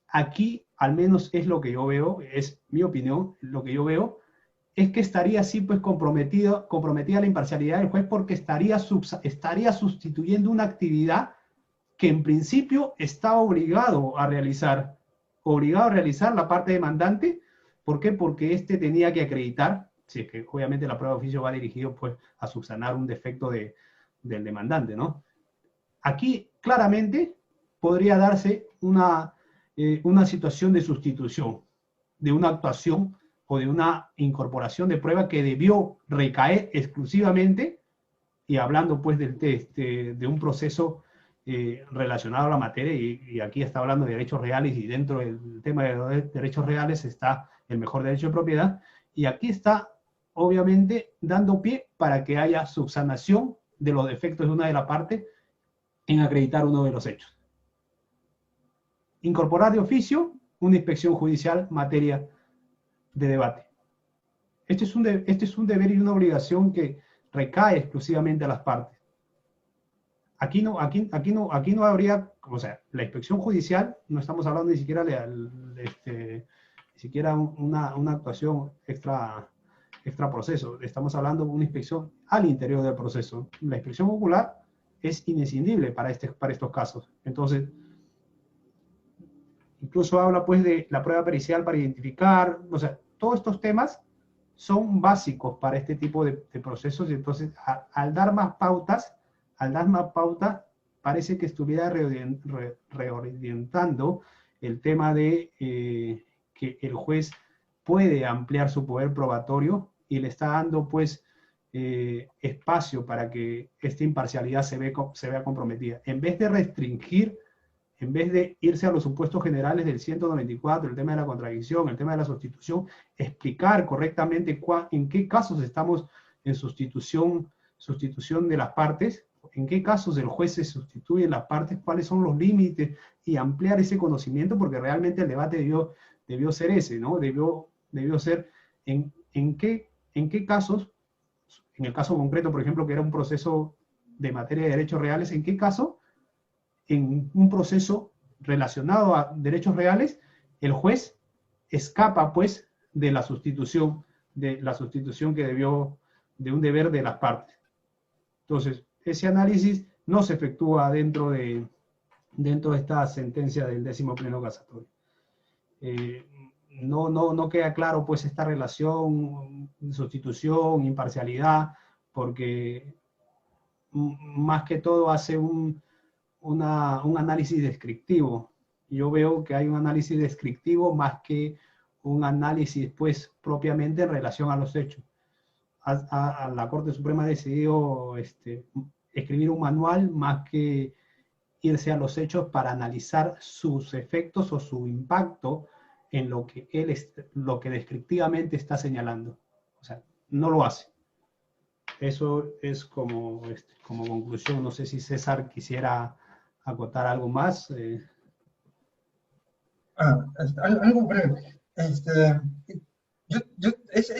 aquí, al menos es lo que yo veo, es mi opinión, lo que yo veo, es que estaría así pues comprometida la imparcialidad del juez porque estaría sustituyendo una actividad que en principio está obligado a realizar la parte demandante. ¿Por qué? Porque tenía que acreditar, si es que obviamente la prueba de oficio va dirigido pues a subsanar un defecto del demandante, ¿no? Aquí claramente podría darse una situación de sustitución de una actuación o de una incorporación de prueba que debió recaer exclusivamente, y hablando pues de un proceso relacionado a la materia, y aquí está hablando de derechos reales, y dentro del tema de los derechos reales está el mejor derecho de propiedad, y aquí está obviamente dando pie para que haya subsanación de los defectos de una de las partes en acreditar uno de los hechos. Incorporar de oficio una inspección judicial materia de debate. Este es un deber y una obligación que recae exclusivamente a las partes. Aquí no habría, o sea, la inspección judicial, no estamos hablando ni siquiera ni siquiera una actuación extra proceso, estamos hablando de una inspección al interior del proceso. La inspección ocular es imprescindible para estos casos. Entonces, incluso habla pues de la prueba pericial para identificar, o sea, todos estos temas son básicos para este tipo de procesos, y entonces al dar más pautas, parece que estuviera reorientando el tema de que el juez puede ampliar su poder probatorio y le está dando pues espacio para que esta imparcialidad se vea comprometida. En vez de restringir, en vez de irse a los supuestos generales del 194, el tema de la contradicción, el tema de la sustitución, explicar correctamente en qué casos estamos en sustitución de las partes, en qué casos el juez se sustituye en las partes, cuáles son los límites, y ampliar ese conocimiento, porque realmente el debate debió ser ese, ¿no? Debió ser en qué casos, en el caso concreto, por ejemplo, que era un proceso de materia de derechos reales, en qué caso, en un proceso relacionado a derechos reales, el juez escapa, pues, de la sustitución que debió, de un deber de las partes. Entonces, ese análisis no se efectúa dentro de esta sentencia del 10º Pleno Casatorio. No queda claro, pues, esta relación, sustitución, imparcialidad, porque más que todo hace un análisis descriptivo. Yo veo que hay un análisis descriptivo más que un análisis, pues, propiamente en relación a los hechos. La Corte Suprema ha decidido escribir un manual más que irse a los hechos para analizar sus efectos o su impacto en lo que descriptivamente está señalando. O sea, no lo hace. Eso es como conclusión. No sé si César quisiera acotar algo más. Algo breve. Ese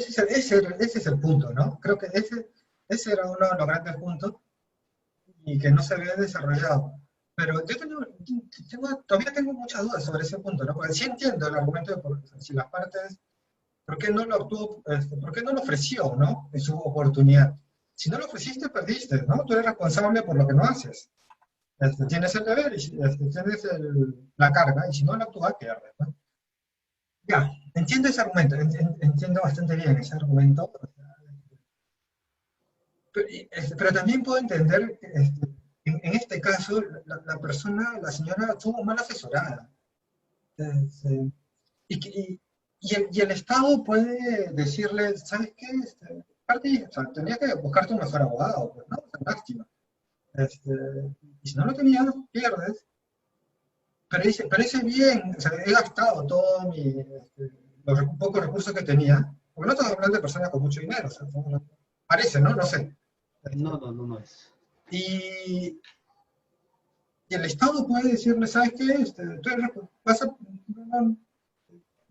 es el punto, ¿no? Creo que ese era uno de los grandes puntos y que no se había desarrollado. Pero yo todavía tengo muchas dudas sobre ese punto, ¿no? Porque sí entiendo el argumento de si las partes, ¿por qué no lo ofreció, ¿no? En su oportunidad. Si no lo ofreciste, perdiste, ¿no? Tú eres responsable por lo que no haces. Tienes el deber, y tienes la carga, y si no lo actúas, pierdes, ¿no? Ya, entiendo ese argumento, entiendo bastante bien ese argumento. Pero también puedo entender que en este caso, la señora estuvo mal asesorada. Y el Estado puede decirle, ¿sabes qué? Tenías que buscarte un mejor abogado, pues, ¿no? Lástima. Y si no lo tenías, pierdes. Pero dice bien, o sea, he gastado todos los pocos recursos que tenía, porque no estamos hablando de personas con mucho dinero, o sea, parece, ¿no? No sé. No es. Y el Estado puede decirle, ¿sabes qué?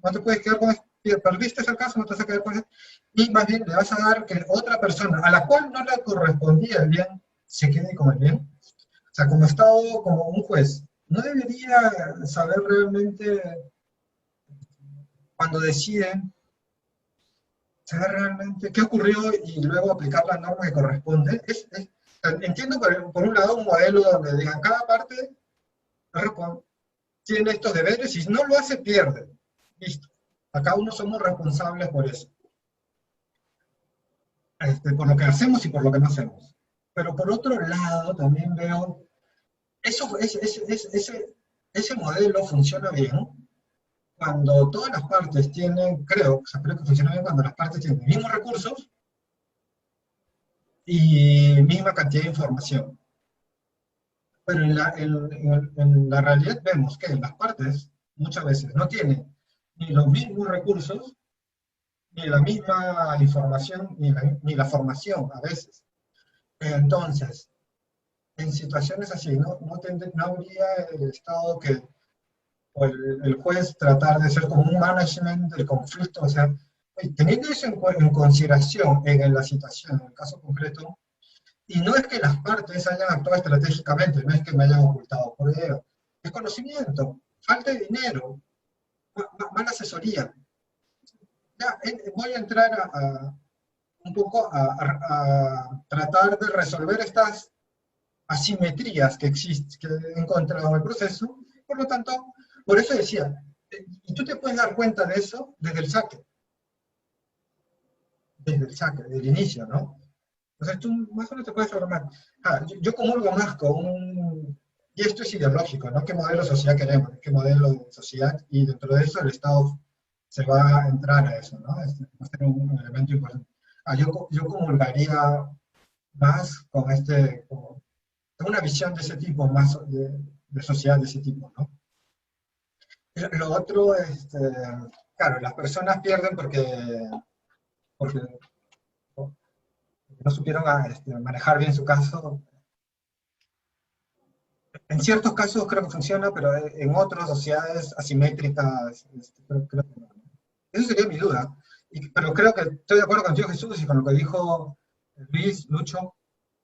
No te puedes quedar con esto, perdiste ese caso, no te vas a quedar con esto, y más bien le vas a dar que otra persona, a la cual no le correspondía el bien, se quede con el bien. O sea, como Estado, como un juez, no debería saber realmente, cuando decide, saber realmente qué ocurrió y luego aplicar la norma que corresponde. Entiendo por un lado un modelo donde digan cada parte tiene estos deberes y si no lo hace, pierde. Listo. Acá uno somos responsables por eso. Por lo que hacemos y por lo que no hacemos. Pero por otro lado también veo, ese modelo funciona bien cuando todas las partes tienen, creo que funciona bien cuando las partes tienen los mismos recursos y misma cantidad de información. Pero en la realidad vemos que las partes muchas veces no tienen ni los mismos recursos, ni la misma información, ni la formación a veces. Entonces, en situaciones así, no habría el Estado o el juez tratar de hacer como un management del conflicto, o sea, teniendo eso en consideración en la situación, en el caso concreto, y no es que las partes hayan actuado estratégicamente, no es que me hayan ocultado por ello, es conocimiento, falta de dinero, mala asesoría. Ya, voy a entrar un poco a tratar de resolver estas asimetrías que he encontrado en el proceso. Por lo tanto, por eso decía, y tú te puedes dar cuenta de eso desde el saque, desde el inicio, ¿no? Entonces tú más o menos te puedes formar. Yo comulgo más con y esto es ideológico, ¿no? ¿Qué modelo de sociedad queremos? ¿Qué modelo de sociedad? Y dentro de eso el Estado se va a entrar a eso, ¿no? Va a ser un elemento importante. yo comulgaría más con tengo una visión de ese tipo, más de sociedad de ese tipo, ¿no? Lo otro, claro, las personas pierden porque no supieron manejar bien su caso. En ciertos casos creo que funciona, pero en otras sociedades asimétricas, creo que no. Esa sería mi duda. Pero creo que estoy de acuerdo contigo, Jesús, y con lo que dijo Luis, Lucho.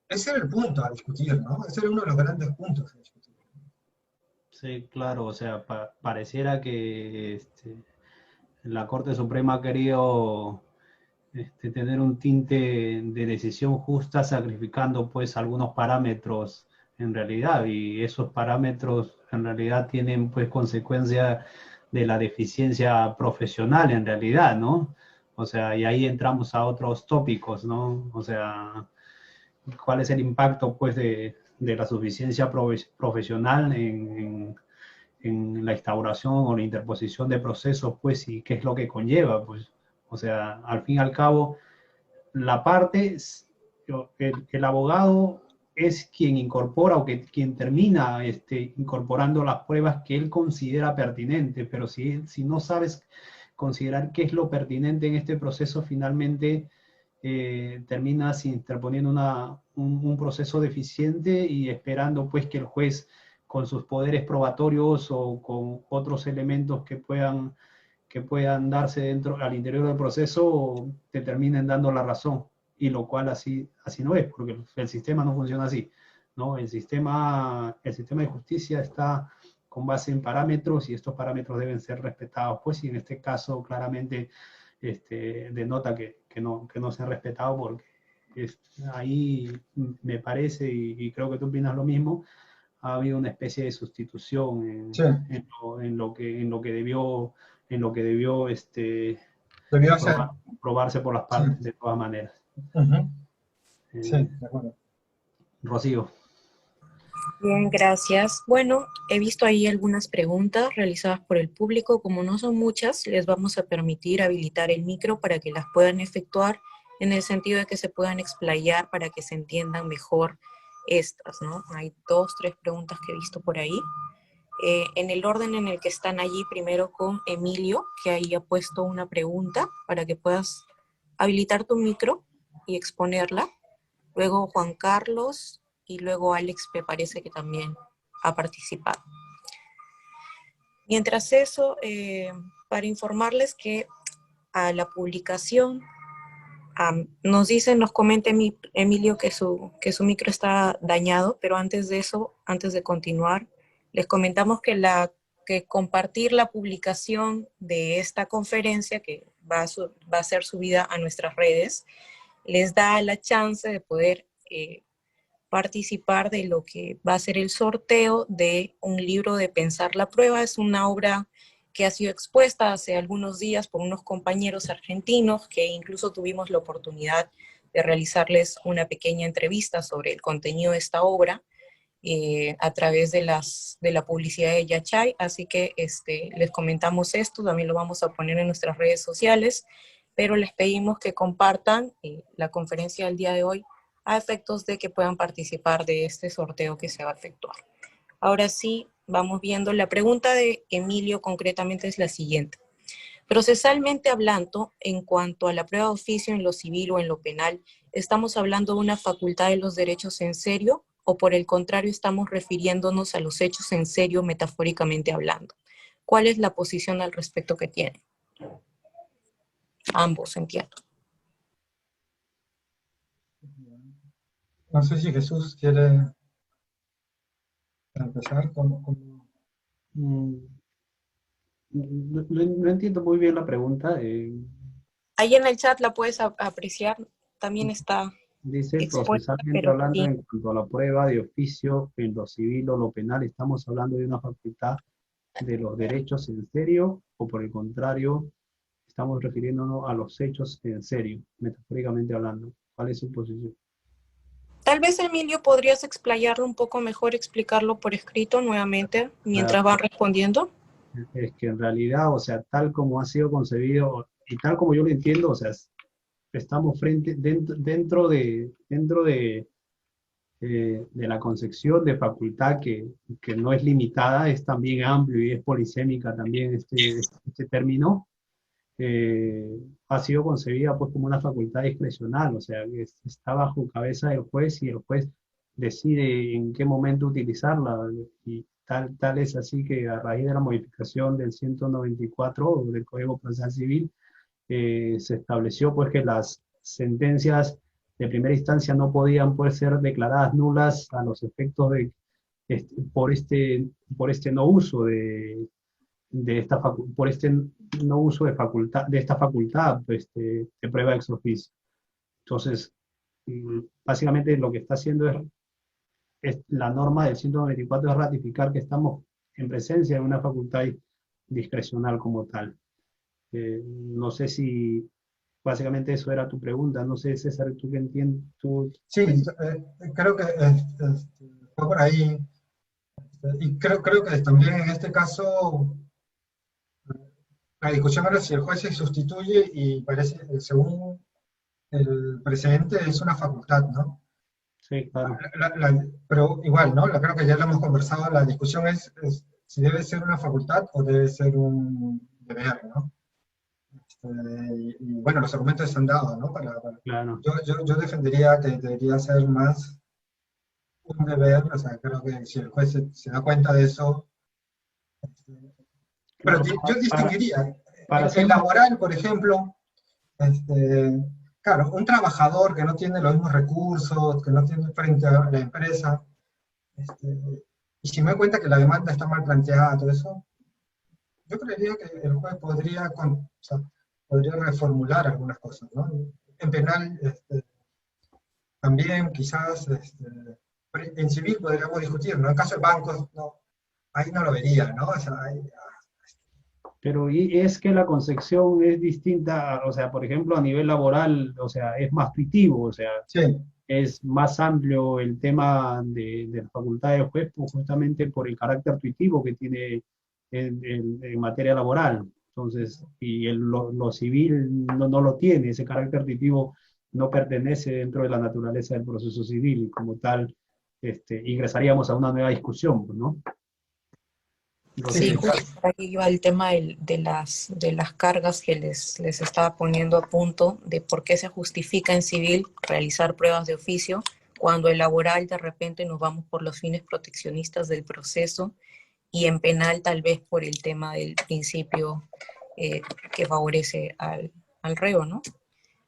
Ese era el punto a discutir, ¿no? Ese era uno de los grandes puntos a discutir. Sí, claro, o sea, pareciera que la Corte Suprema ha querido tener un tinte de decisión justa, sacrificando pues algunos parámetros en realidad, y esos parámetros en realidad tienen pues consecuencia de la deficiencia profesional en realidad, ¿no? O sea, y ahí entramos a otros tópicos, ¿no? O sea, ¿cuál es el impacto pues de la suficiencia profesional en la instauración o la interposición de procesos, pues, y qué es lo que conlleva, pues? O sea, al fin y al cabo, la parte, el abogado es quien incorpora o quien termina incorporando las pruebas que él considera pertinentes, pero si no sabes considerar qué es lo pertinente en este proceso, finalmente terminas interponiendo un proceso deficiente y esperando pues que el juez con sus poderes probatorios o con otros elementos que puedan darse al interior del proceso, te terminen dando la razón, y lo cual así no es, porque el sistema no funciona así, ¿no? El sistema de justicia está con base en parámetros, y estos parámetros deben ser respetados, pues, y en este caso claramente denota que no se han respetado, porque ahí me parece, y creo que tú opinas lo mismo, ha habido una especie de sustitución Sí, en lo que debió debió ser. probarse por las Sí, partes, de todas maneras. sí, Eh, de acuerdo. Rocío. Bien, gracias. Bueno, he visto ahí algunas preguntas realizadas por el público. Como no son muchas, les vamos a permitir habilitar el micro para que las puedan efectuar, en el sentido de que se puedan explayar para que se entiendan mejor estas, ¿no? Hay 2, 3 preguntas que he visto por ahí. En el orden en el que están allí, primero con Emilio, que ahí ha puesto una pregunta para que puedas habilitar tu micro y exponerla. Luego Juan Carlos y luego Alex, me parece que también ha participado. Mientras eso, para informarles que a la publicación nos comenta Emilio que su micro está dañado, pero antes de eso, antes de continuar, les comentamos que compartir la publicación de esta conferencia, que va a ser subida a nuestras redes, les da la chance de poder participar de lo que va a ser el sorteo de un libro de Pensar la Prueba. Es una obra que ha sido expuesta hace algunos días por unos compañeros argentinos, que incluso tuvimos la oportunidad de realizarles una pequeña entrevista sobre el contenido de esta obra a través de la publicidad de Yachay. Así que les comentamos esto, también lo vamos a poner en nuestras redes sociales, pero les pedimos que compartan la conferencia del día de hoy a efectos de que puedan participar de este sorteo que se va a efectuar. Ahora sí, vamos viendo. La pregunta de Emilio concretamente es la siguiente. Procesalmente hablando, en cuanto a la prueba de oficio en lo civil o en lo penal, ¿estamos hablando de una facultad de los derechos en serio o por el contrario estamos refiriéndonos a los hechos en serio metafóricamente hablando? ¿Cuál es la posición al respecto que tienen? Ambos, entiendo. No sé si Jesús quiere empezar con... No entiendo muy bien la pregunta. Ahí en el chat la puedes apreciar, también está Dice, expuesta, procesalmente pero hablando, sí. en cuanto a la prueba de oficio en lo civil o lo penal, ¿estamos hablando de una facultad de los derechos en serio o por el contrario, estamos refiriéndonos a los hechos en serio, metafóricamente hablando? ¿Cuál es su posición? Tal vez, Emilio, podrías explayarlo un poco mejor, explicarlo por escrito nuevamente, mientras van respondiendo. Es que en realidad, o sea, tal como ha sido concebido y tal como yo lo entiendo, o sea, estamos dentro de la concepción de facultad que no es limitada, es también amplio y es polisémica también este término. Ha sido concebida pues como una facultad discrecional, o sea, que está bajo cabeza del juez y el juez decide en qué momento utilizarla, y tal es así que a raíz de la modificación del 194 del Código Procesal Civil, se estableció pues que las sentencias de primera instancia no podían pues ser declaradas nulas a los efectos de por este no uso por este no uso de esta facultad pues, de prueba ex officio. Entonces, básicamente lo que está haciendo es la norma del 194 es ratificar que estamos en presencia de una facultad discrecional como tal. No sé si básicamente eso era tu pregunta, no sé, César, ¿tú qué entiendes? Sí, creo que fue por ahí. Y creo que también en este caso la discusión era si el juez se sustituye y parece, según el precedente, es una facultad, ¿no? Sí, claro. Pero igual, ¿no? Creo que ya lo hemos conversado, la discusión es si debe ser una facultad o debe ser un deber, ¿no? Y bueno, los argumentos están dados, ¿no? Claro. Yo defendería que debería ser más un deber, o sea, creo que si el juez se da cuenta de eso, pero Claro, yo distinguiría, para el ser laboral, por ejemplo, claro, un trabajador que no tiene los mismos recursos, que no tiene frente a la empresa, y si me doy cuenta que la demanda está mal planteada, todo eso, yo creería que el juez podría, o sea, podría reformular algunas cosas, ¿no? En penal, también quizás, en civil podríamos discutir, ¿no? En caso de bancos, no, ahí no lo vería, ¿no? O sea, pero y es que la concepción es distinta, o sea, por ejemplo, a nivel laboral, o sea, es más tuitivo, o sea, sí, es más amplio el tema de la facultad de juez, pues, justamente por el carácter tuitivo que tiene en materia laboral. Entonces, y lo civil no lo tiene, ese carácter tuitivo no pertenece dentro de la naturaleza del proceso civil, y como tal, ingresaríamos a una nueva discusión, ¿no? Sí, sí, justo por ahí iba el tema de las cargas que les estaba poniendo a punto, de por qué se justifica en civil realizar pruebas de oficio, cuando en laboral de repente nos vamos por los fines proteccionistas del proceso, y en penal tal vez por el tema del principio que favorece al reo, ¿no?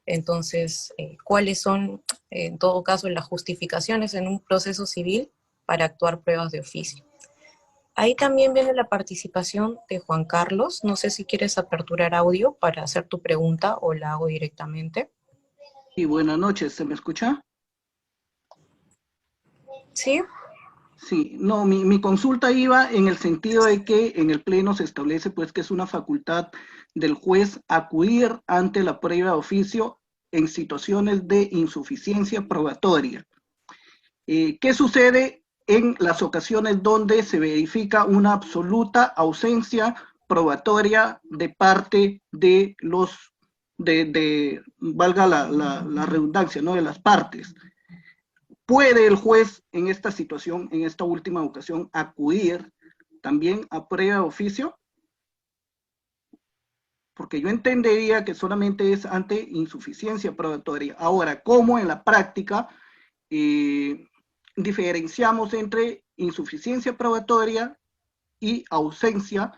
Entonces, ¿cuáles son, en todo caso, las justificaciones en un proceso civil para actuar pruebas de oficio? Ahí también viene la participación de Juan Carlos. No sé si quieres aperturar audio para hacer tu pregunta o la hago directamente. Y buenas noches, ¿se me escucha? Sí. Sí, no, mi consulta iba en el sentido de que en el Pleno se establece pues que es una facultad del juez acudir ante la prueba de oficio en situaciones de insuficiencia probatoria. ¿Qué sucede en las ocasiones donde se verifica una absoluta ausencia probatoria de parte de los, valga la redundancia, ¿no? De las partes? ¿Puede el juez en esta situación, en esta última ocasión, acudir también a prueba de oficio? Porque yo entendería que solamente es ante insuficiencia probatoria. Ahora, ¿cómo en la práctica diferenciamos entre insuficiencia probatoria y ausencia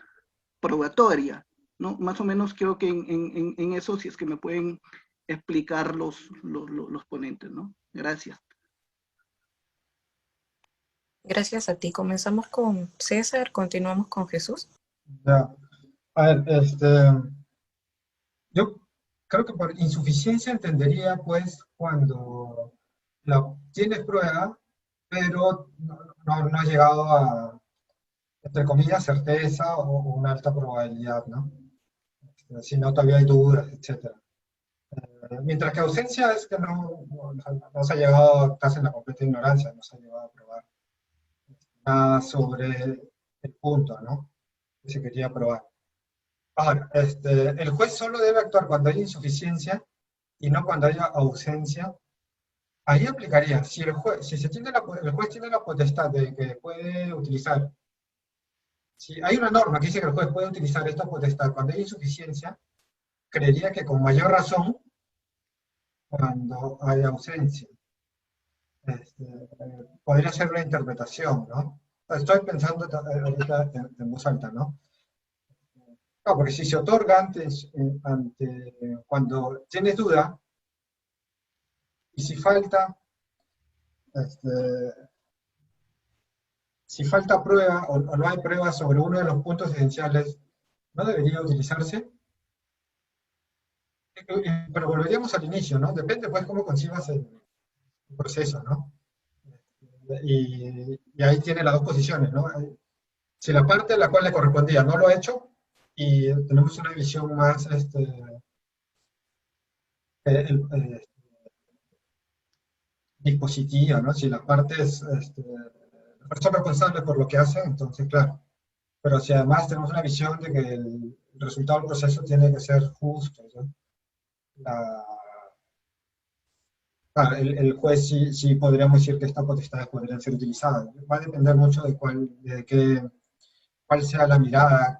probatoria? ¿No? Más o menos creo que en eso, si es que me pueden explicar los ponentes, ¿no? Gracias. Gracias a ti. Comenzamos con César, continuamos con Jesús. ya. A ver, yo creo que por insuficiencia entendería, pues, cuando tienes prueba, pero no has llegado a, entre comillas, certeza o una alta probabilidad, ¿no? Si no, todavía hay dudas, etc. Mientras que ausencia es que no se ha llegado, estás en la completa ignorancia, no se ha llegado a probar nada sobre el punto, ¿no? Que se quería probar. Ahora, el juez solo debe actuar cuando hay insuficiencia y no cuando haya ausencia, ahí aplicaría. Si el juez, si el juez tiene la potestad de que puede utilizar, si hay una norma que dice que el juez puede utilizar esta potestad cuando hay insuficiencia, creería que con mayor razón cuando hay ausencia. Podría ser una interpretación, ¿no? Estoy pensando ahorita en voz alta, ¿no? No, porque si se otorga antes, cuando tienes duda, y si falta, si falta prueba o no hay prueba sobre uno de los puntos esenciales, ¿no debería utilizarse? Pero volveríamos al inicio, ¿no? Depende, pues, cómo concibas el proceso, ¿no? Y ahí tiene las dos posiciones, ¿no? Si la parte a la cual le correspondía no lo ha hecho, y tenemos una visión más dispositiva, ¿no? Si las partes son responsables por lo que hacen, entonces, claro. Pero si además tenemos una visión de que el resultado del proceso tiene que ser justo, ¿no? El juez sí podríamos decir que estas potestades podrían ser utilizadas. Va a depender mucho de cuál sea la mirada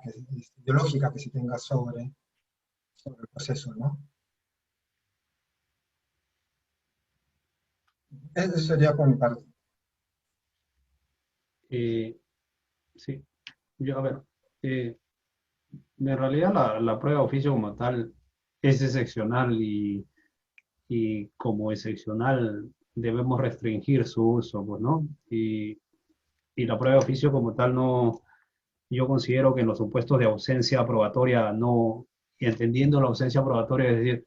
ideológica que se tenga sobre el proceso, ¿no? Eso sería por mi parte. Sí, yo, a ver, en realidad la prueba de oficio como tal es excepcional y como excepcional debemos restringir su uso, pues, ¿no? Y la prueba de oficio como tal no, yo considero que en los supuestos de ausencia probatoria no, y entendiendo la ausencia probatoria, es decir,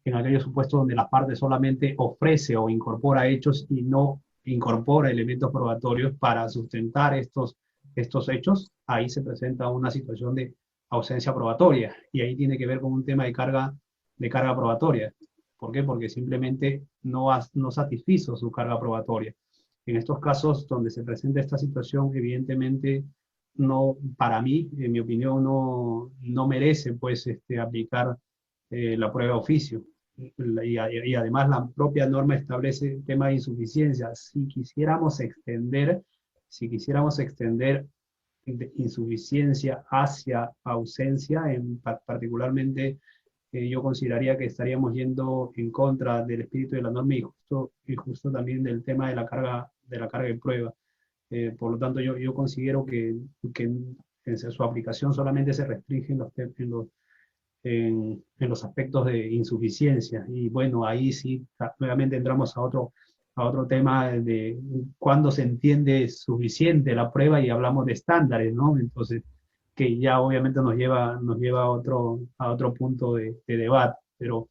en aquellos supuestos donde la parte solamente ofrece o incorpora hechos y no incorpora elementos probatorios para sustentar estos hechos, ahí se presenta una situación de ausencia probatoria y ahí tiene que ver con un tema de carga probatoria. ¿Por qué? Porque simplemente no satisfizo su carga probatoria. En estos casos donde se presenta esta situación, evidentemente no, para mí, en mi opinión, no merece pues aplicar la prueba de oficio. Y además la propia norma establece el tema de insuficiencia. Si quisiéramos extender insuficiencia hacia ausencia, particularmente yo consideraría que estaríamos yendo en contra del espíritu de la norma y justo también del tema de la carga de prueba. Por lo tanto, yo considero que en su aplicación solamente se restringe en los aspectos de insuficiencia. Y bueno, ahí sí, nuevamente entramos a otro tema de cuándo se entiende suficiente la prueba y hablamos de estándares, ¿no? Entonces, que ya obviamente nos lleva a otro punto de debate, pero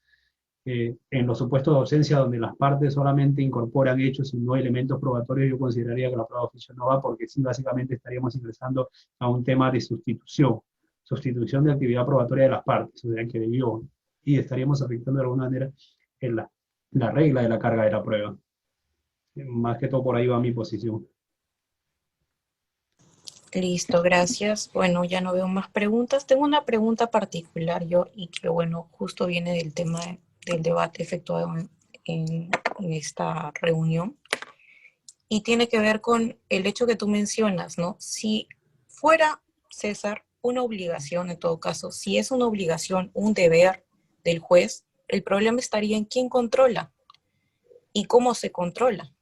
en los supuestos de ausencia donde las partes solamente incorporan hechos y no elementos probatorios, yo consideraría que la prueba de oficio no va, porque sí, básicamente estaríamos ingresando a un tema de sustitución de actividad probatoria de las partes, o sea, que debió, y estaríamos afectando de alguna manera en la regla de la carga de la prueba. Más que todo por ahí va mi posición. Listo, gracias. Bueno, ya no veo más preguntas. Tengo una pregunta particular yo y que, bueno, justo viene del tema del debate efectuado en esta reunión y tiene que ver con el hecho que tú mencionas, ¿no? Si fuera, César, una obligación, en todo caso, si es una obligación, un deber del juez, el problema estaría en quién controla y cómo se controla.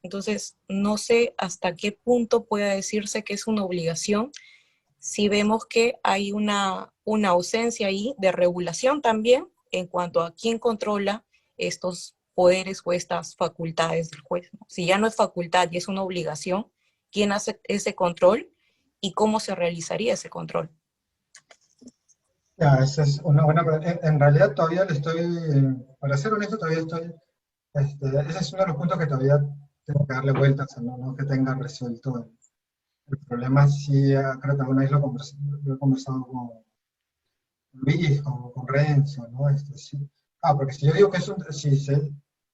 Entonces, no sé hasta qué punto pueda decirse que es una obligación si vemos que hay una ausencia ahí de regulación también en cuanto a quién controla estos poderes o estas facultades del juez, ¿no? Si ya no es facultad y es una obligación, ¿quién hace ese control y cómo se realizaría ese control? Ya, esa es una buena pregunta. En realidad todavía para ser honesto, todavía estoy, ese es uno de los puntos que todavía tengo que darle vueltas, no que tenga resuelto el problema. Sí, creo que alguna vez lo he conversado con Luis, con Renzo, ¿no? Sí. Porque si yo digo que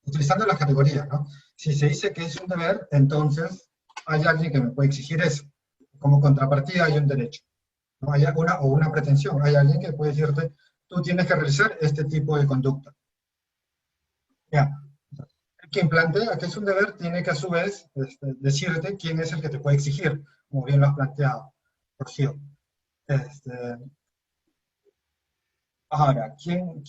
utilizando las categorías, ¿no? Si se dice que es un deber, entonces hay alguien que me puede exigir eso. Como contrapartida hay un derecho, ¿no? Hay una pretensión, hay alguien que puede decirte, tú tienes que realizar este tipo de conducta. Ya. Quien plantea que es un deber tiene que a su vez decirte quién es el que te puede exigir, como bien lo has planteado, Rocío. Ahora, ¿quién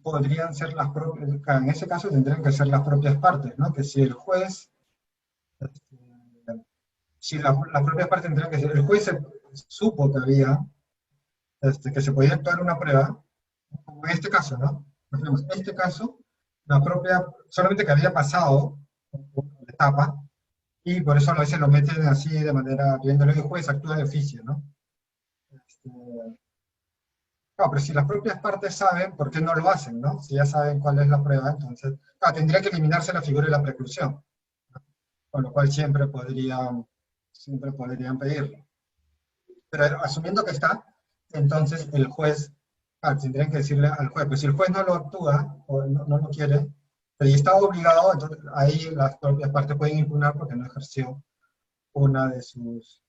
podrían ser las propias? En ese caso tendrían que ser las propias partes, ¿no? Que si el juez, este, si las propias partes tendrían que ser, el juez supo que había, que se podía actuar una prueba, como en este caso, ¿no? Por ejemplo, en este caso, la propia, solamente que había pasado la etapa, y por eso a veces lo meten así de manera, viéndolo, el juez actúa de oficio, ¿no? No, pero si las propias partes saben, ¿por qué no lo hacen, no? Si ya saben cuál es la prueba, entonces, tendría que eliminarse la figura de la preclusión, ¿no? Con lo cual siempre podrían pedirlo. Pero asumiendo que está, entonces el juez, tendrían que decirle al juez, pues si el juez no lo actúa, o no lo quiere, pero y está obligado, entonces ahí las propias partes pueden impugnar porque no ejerció una de sus...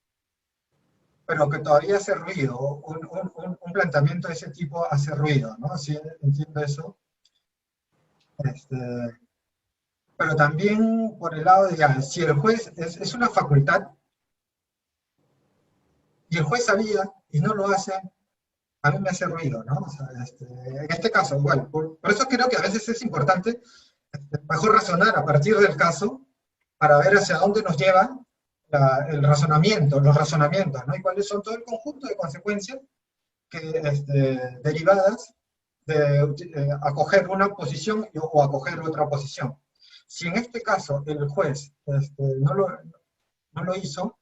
Pero que todavía hace ruido, un planteamiento de ese tipo hace ruido, ¿no? Sí, entiendo eso. Pero también por el lado de, ya, si el juez es una facultad, y el juez sabía y no lo hace, a mí me hace ruido, ¿no? O sea, en este caso, igual, por eso creo que a veces es importante mejor razonar a partir del caso para ver hacia dónde nos lleva el razonamiento, los razonamientos, ¿no? Y cuáles son todo el conjunto de consecuencias derivadas de acoger una posición o acoger otra posición. Si en este caso el juez no lo hizo,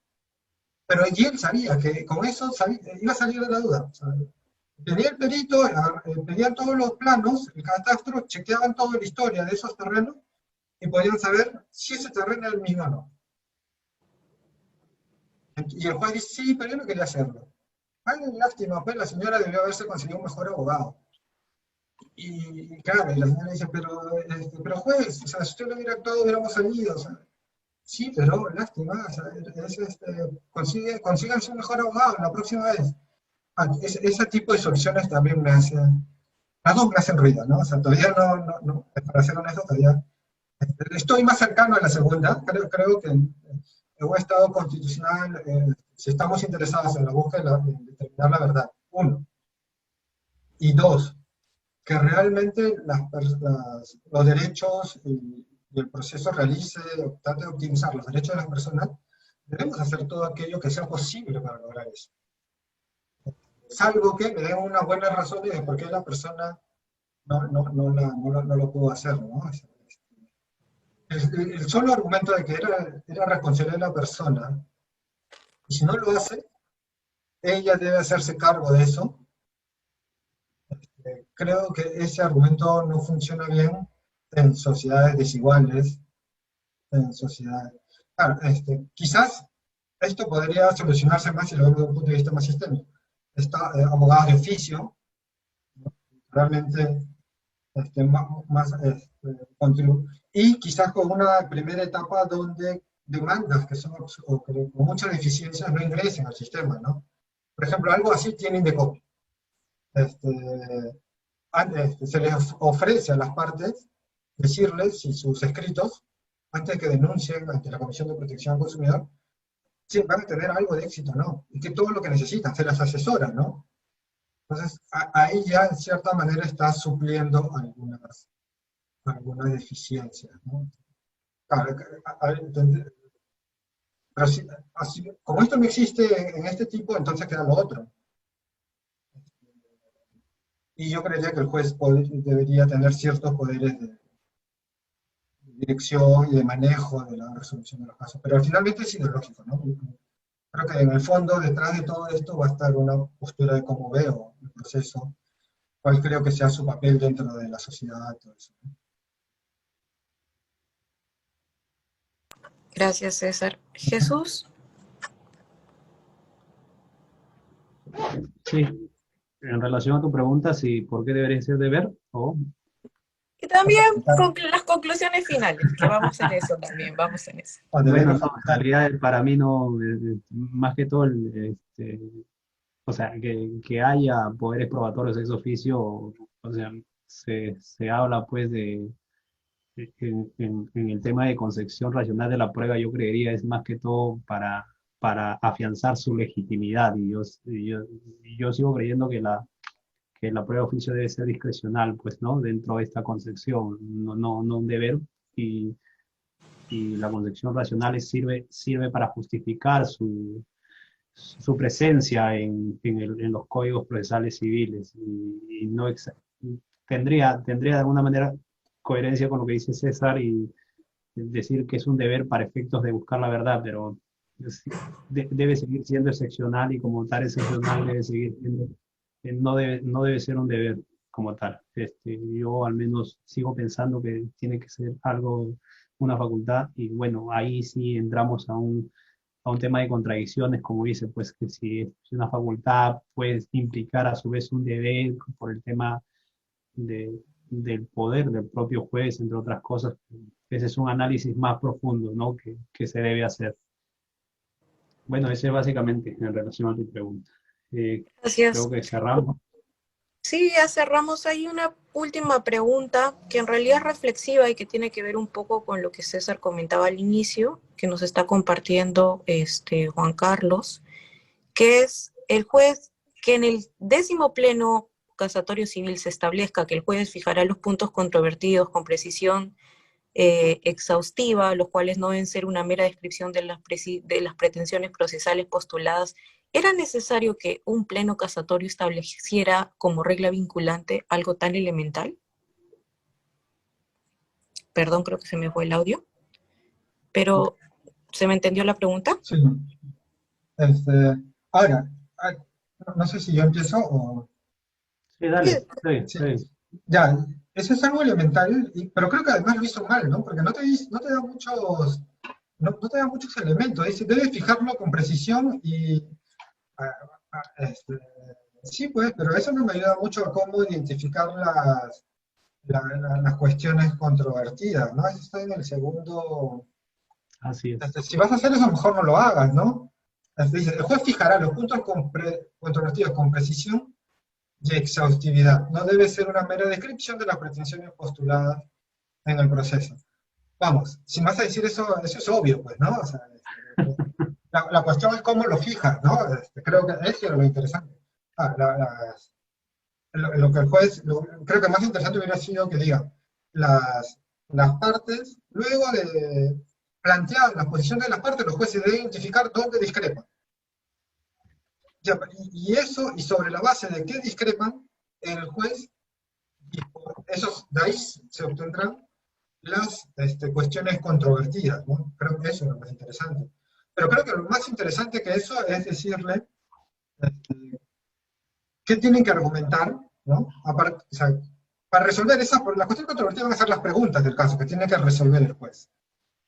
pero él sabía que con eso iba a salir de la duda. Pedía el perito, pedían todos los planos, el catastro, chequeaban toda la historia de esos terrenos y podían saber si ese terreno era el mismo o no. Y el juez dice, sí, pero yo no quería hacerlo. Ay, lástima, pues la señora debió haberse conseguido un mejor abogado. Y claro, y la señora dice, pero juez, o sea, si usted lo hubiera actuado, hubiéramos salido. O sea, sí, pero lástima, o sea, consíganse un mejor abogado la próxima vez. Ese tipo de soluciones también las dos me hacen ruido, ¿no? O sea, todavía no, para ser honesto, todavía estoy más cercano a la segunda. Creo que en un Estado constitucional, si estamos interesados en la búsqueda de determinar la verdad, uno. Y dos, que realmente los derechos y el proceso trate de optimizar los derechos de las personas, debemos hacer todo aquello que sea posible para lograr eso. Salvo que me den una buena razón de por qué la persona no lo pudo hacer, ¿no? El solo argumento de que era responsabilidad de la persona, y si no lo hace, ella debe hacerse cargo de eso. Creo que ese argumento no funciona bien en sociedades desiguales, en sociedades... Claro, quizás esto podría solucionarse más si lo vemos desde un punto de vista más sistémico. Abogados de oficio, realmente y quizás con una primera etapa donde demandas que son con muchas deficiencias no ingresen al sistema, ¿no? Por ejemplo, algo así tiene Indecopi. Se les ofrece a las partes decirles si sus escritos, antes de que denuncien ante la Comisión de Protección al Consumidor, si van a tener algo de éxito, ¿no? Y que todo lo que necesitan, se las asesora, ¿no? Entonces, ahí ya en cierta manera está supliendo algunas deficiencias, ¿no? Claro, pero como esto no existe en este tipo, entonces queda lo otro. Y yo creería que el juez debería tener ciertos poderes de dirección y de manejo de la resolución de los casos. Pero finalmente es ideológico, ¿no? Creo que en el fondo, detrás de todo esto, va a estar una postura de cómo veo el proceso, cuál creo que sea su papel dentro de la sociedad, todo eso, ¿no? Gracias, César. Jesús. Sí, en relación a tu pregunta, si por qué debería ser deber, o... Y también las conclusiones finales, que vamos en eso también, vamos en eso. Bueno, no, en realidad para mí no, más que todo o sea, que haya poderes probatorios ex oficio, o sea, se habla pues de, en el tema de concepción racional de la prueba, yo creería es más que todo para afianzar su legitimidad, y yo sigo creyendo que la prueba de oficio debe ser discrecional, pues, ¿no? Dentro de esta concepción, no un deber, y, y la concepción racional sirve para justificar su presencia en los códigos procesales civiles, y no tendría de alguna manera coherencia con lo que dice César, y decir que es un deber para efectos de buscar la verdad, pero debe seguir siendo excepcional, y como tal excepcional debe seguir siendo, no debe ser un deber como tal. Yo al menos sigo pensando que tiene que ser algo, una facultad, y bueno, ahí sí entramos a un tema de contradicciones, como dice, pues que si es una facultad puede implicar a su vez un deber por el tema del poder del propio juez, entre otras cosas. Ese es un análisis más profundo, ¿no? que se debe hacer. Bueno, ese es básicamente en relación a tu pregunta. Gracias. Creo que cerramos. Sí, ya cerramos. Hay una última pregunta que en realidad es reflexiva y que tiene que ver un poco con lo que César comentaba al inicio, que nos está compartiendo Juan Carlos, que es el juez, que en el 10º pleno casatorio civil se establezca que el juez fijará los puntos controvertidos con precisión exhaustiva, los cuales no deben ser una mera descripción de las pretensiones procesales postuladas. ¿Era necesario que un pleno casatorio estableciera como regla vinculante algo tan elemental? Perdón, creo que se me fue el audio, pero ¿se me entendió la pregunta? Sí. Ahora, no sé si yo empiezo o... Sí, dale. Sí, Sí, sí. ya, eso es algo elemental, pero creo que además lo hizo mal, ¿no? Porque no te da muchos, no te da muchos elementos. Dice, debes fijarlo con precisión y... ah, sí, pues, pero eso no me ayuda mucho a cómo identificar las cuestiones controvertidas, ¿no? Eso está en el segundo... Así es. Si vas a hacer eso, mejor no lo hagas, ¿no? Dice, el juez fijará los puntos controvertidos con precisión y exhaustividad. No debe ser una mera descripción de las pretensiones postuladas en el proceso. Vamos, si me vas a decir eso, eso es obvio, pues, ¿no? O sea, la cuestión es cómo lo fijas, ¿no? Creo que eso era lo interesante. Lo que el juez, creo que más interesante hubiera sido que diga, las partes, luego de plantear la posición de las partes, los jueces deben identificar dónde discrepan. Y eso, y sobre la base de qué discrepan, el juez, de ahí se obtendrán las cuestiones controvertidas, ¿no? Creo que eso es lo más interesante. Pero creo que lo más interesante que eso es decirle qué tienen que argumentar, ¿no? Aparte, o sea, para resolver la cuestión controvertida van a ser las preguntas del caso que tiene que resolver el juez,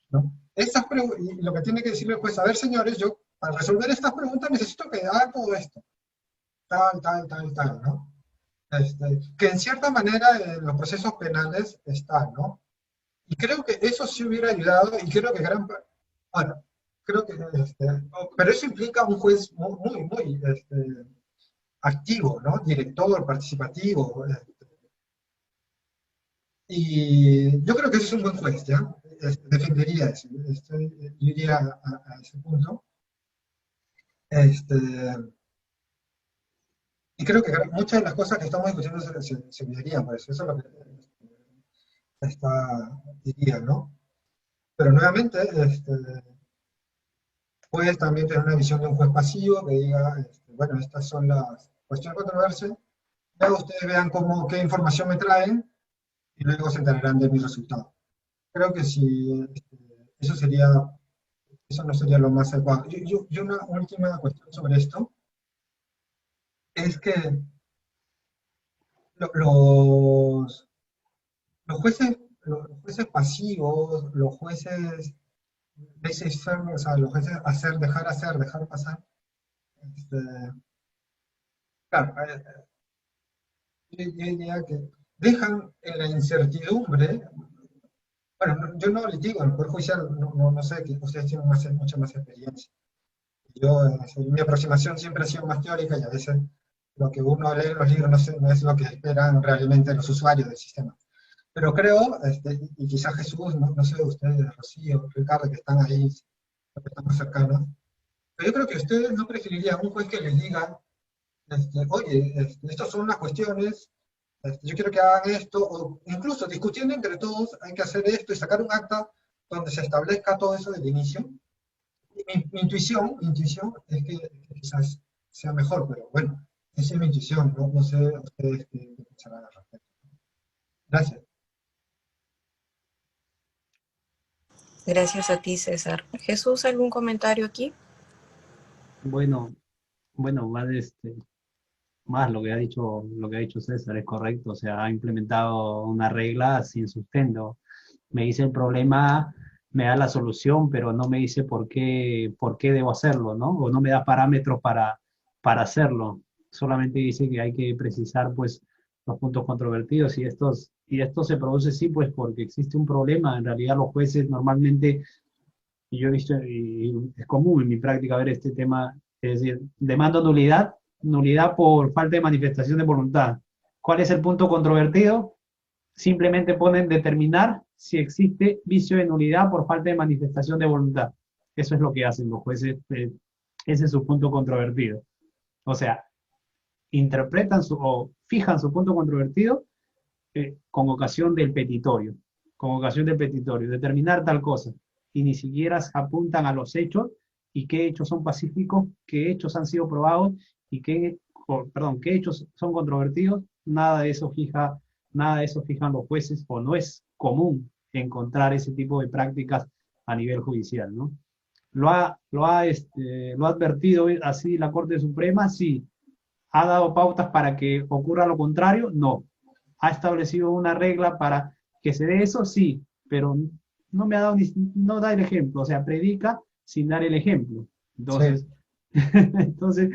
¿no? Y lo que tiene que decirle el juez, a ver, señores, yo para resolver estas preguntas necesito que hagan todo esto, tal, ¿no? Que en cierta manera en los procesos penales está, ¿no? Y creo que eso sí hubiera ayudado, y creo que bueno, creo que, pero eso implica un juez muy activo, ¿no? Director, participativo. Y yo creo que ese es un buen juez, ¿ya? Defendería eso, yo iría a ese punto. Y creo que muchas de las cosas que estamos discutiendo se olvidarían, pues eso es lo que diría, ¿no? Pero nuevamente, puedes también tener una visión de un juez pasivo que diga, bueno, estas son las cuestiones controversias, luego ustedes vean qué información me traen y luego se enterarán de mi resultado. Creo que si eso no sería lo más adecuado. Y una última cuestión sobre esto es que los jueces pasivos, los jueces laissez-faire, o sea, los jueces dejar pasar, claro, yo diría que dejan en la incertidumbre. Bueno, yo no litigo en el Poder Judicial, no sé, que ustedes tienen mucha más experiencia. Mi aproximación siempre ha sido más teórica y a veces lo que uno lee en los libros no es lo que esperan realmente los usuarios del sistema. Pero creo, y quizás Jesús, no sé, ustedes, Rocío, Ricardo, que están ahí, que están más cercanos, pero yo creo que ustedes no preferirían un juez que les diga, oye, estas son las cuestiones, yo quiero que hagan esto, o incluso discutiendo entre todos, hay que hacer esto y sacar un acta donde se establezca todo eso desde el inicio. Mi intuición es que quizás sea mejor, pero bueno, esa es mi intuición, no sé ustedes qué pensarán al respecto. Gracias. Gracias a ti, César. Jesús, ¿algún comentario aquí? Bueno, más lo que ha dicho César es correcto, o sea, ha implementado una regla sin sustento. Me dice el problema, me da la solución, pero no me dice por qué debo hacerlo, ¿no? O no me da parámetros para hacerlo. Solamente dice que hay que precisar, pues, los puntos controvertidos, y esto se produce, sí, pues, porque existe un problema. En realidad los jueces normalmente, y yo he visto, y es común en mi práctica ver este tema, es decir, demando nulidad por falta de manifestación de voluntad. ¿Cuál es el punto controvertido? Simplemente ponen determinar si existe vicio de nulidad por falta de manifestación de voluntad. Eso es lo que hacen los jueces, ese es su punto controvertido. O sea, interpretan o fijan su punto controvertido con ocasión del petitorio, determinar tal cosa, y ni siquiera apuntan a los hechos, y qué hechos son pacíficos, qué hechos han sido probados, y qué hechos son controvertidos. Nada de eso fijan los jueces, o no es común encontrar ese tipo de prácticas a nivel judicial, ¿no? ¿Lo ha advertido así la Corte Suprema? Sí. ¿Ha dado pautas para que ocurra lo contrario? No. ¿Ha establecido una regla para que se dé eso? Sí, pero no da el ejemplo, o sea, predica sin dar el ejemplo. Entonces, sí. Entonces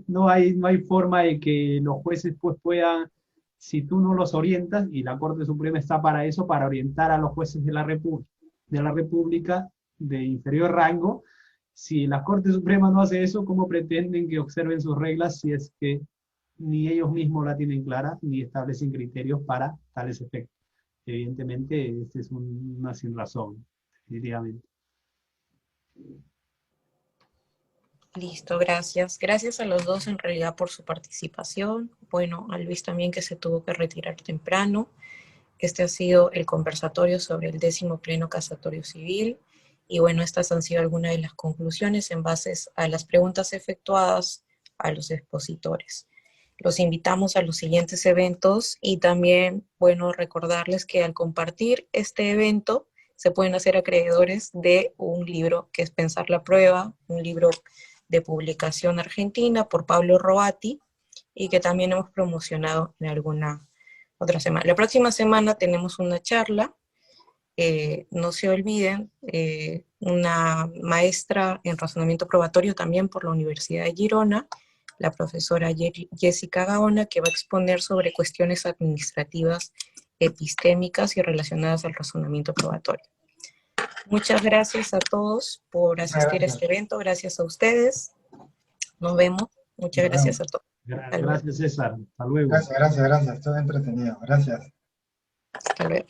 no hay forma de que los jueces pues puedan, si tú no los orientas, y la Corte Suprema está para eso, para orientar a los jueces de la República de inferior rango. Si la Corte Suprema no hace eso, ¿cómo pretenden que observen sus reglas si es que ni ellos mismos la tienen clara, ni establecen criterios para tales efectos? Evidentemente, esta es una sin razón, definitivamente. Listo, gracias. Gracias a los dos en realidad por su participación. Bueno, a Luis también, que se tuvo que retirar temprano. Este ha sido el conversatorio sobre el 10º Pleno Casatorio Civil. Y bueno, estas han sido algunas de las conclusiones en base a las preguntas efectuadas a los expositores. Los invitamos a los siguientes eventos, y también, bueno, recordarles que al compartir este evento se pueden hacer acreedores de un libro que es Pensar la Prueba, un libro de publicación argentina por Pablo Roati, y que también hemos promocionado en alguna otra semana. La próxima semana tenemos una charla, no se olviden, una maestra en razonamiento probatorio también por la Universidad de Girona, la profesora Jessica Gaona, que va a exponer sobre cuestiones administrativas, epistémicas y relacionadas al razonamiento probatorio. Muchas gracias a todos por asistir a este evento. Gracias a ustedes. Nos vemos. Muchas gracias a todos. Gracias, César. Hasta luego. Gracias. Estuvo entretenido. Gracias. Hasta luego.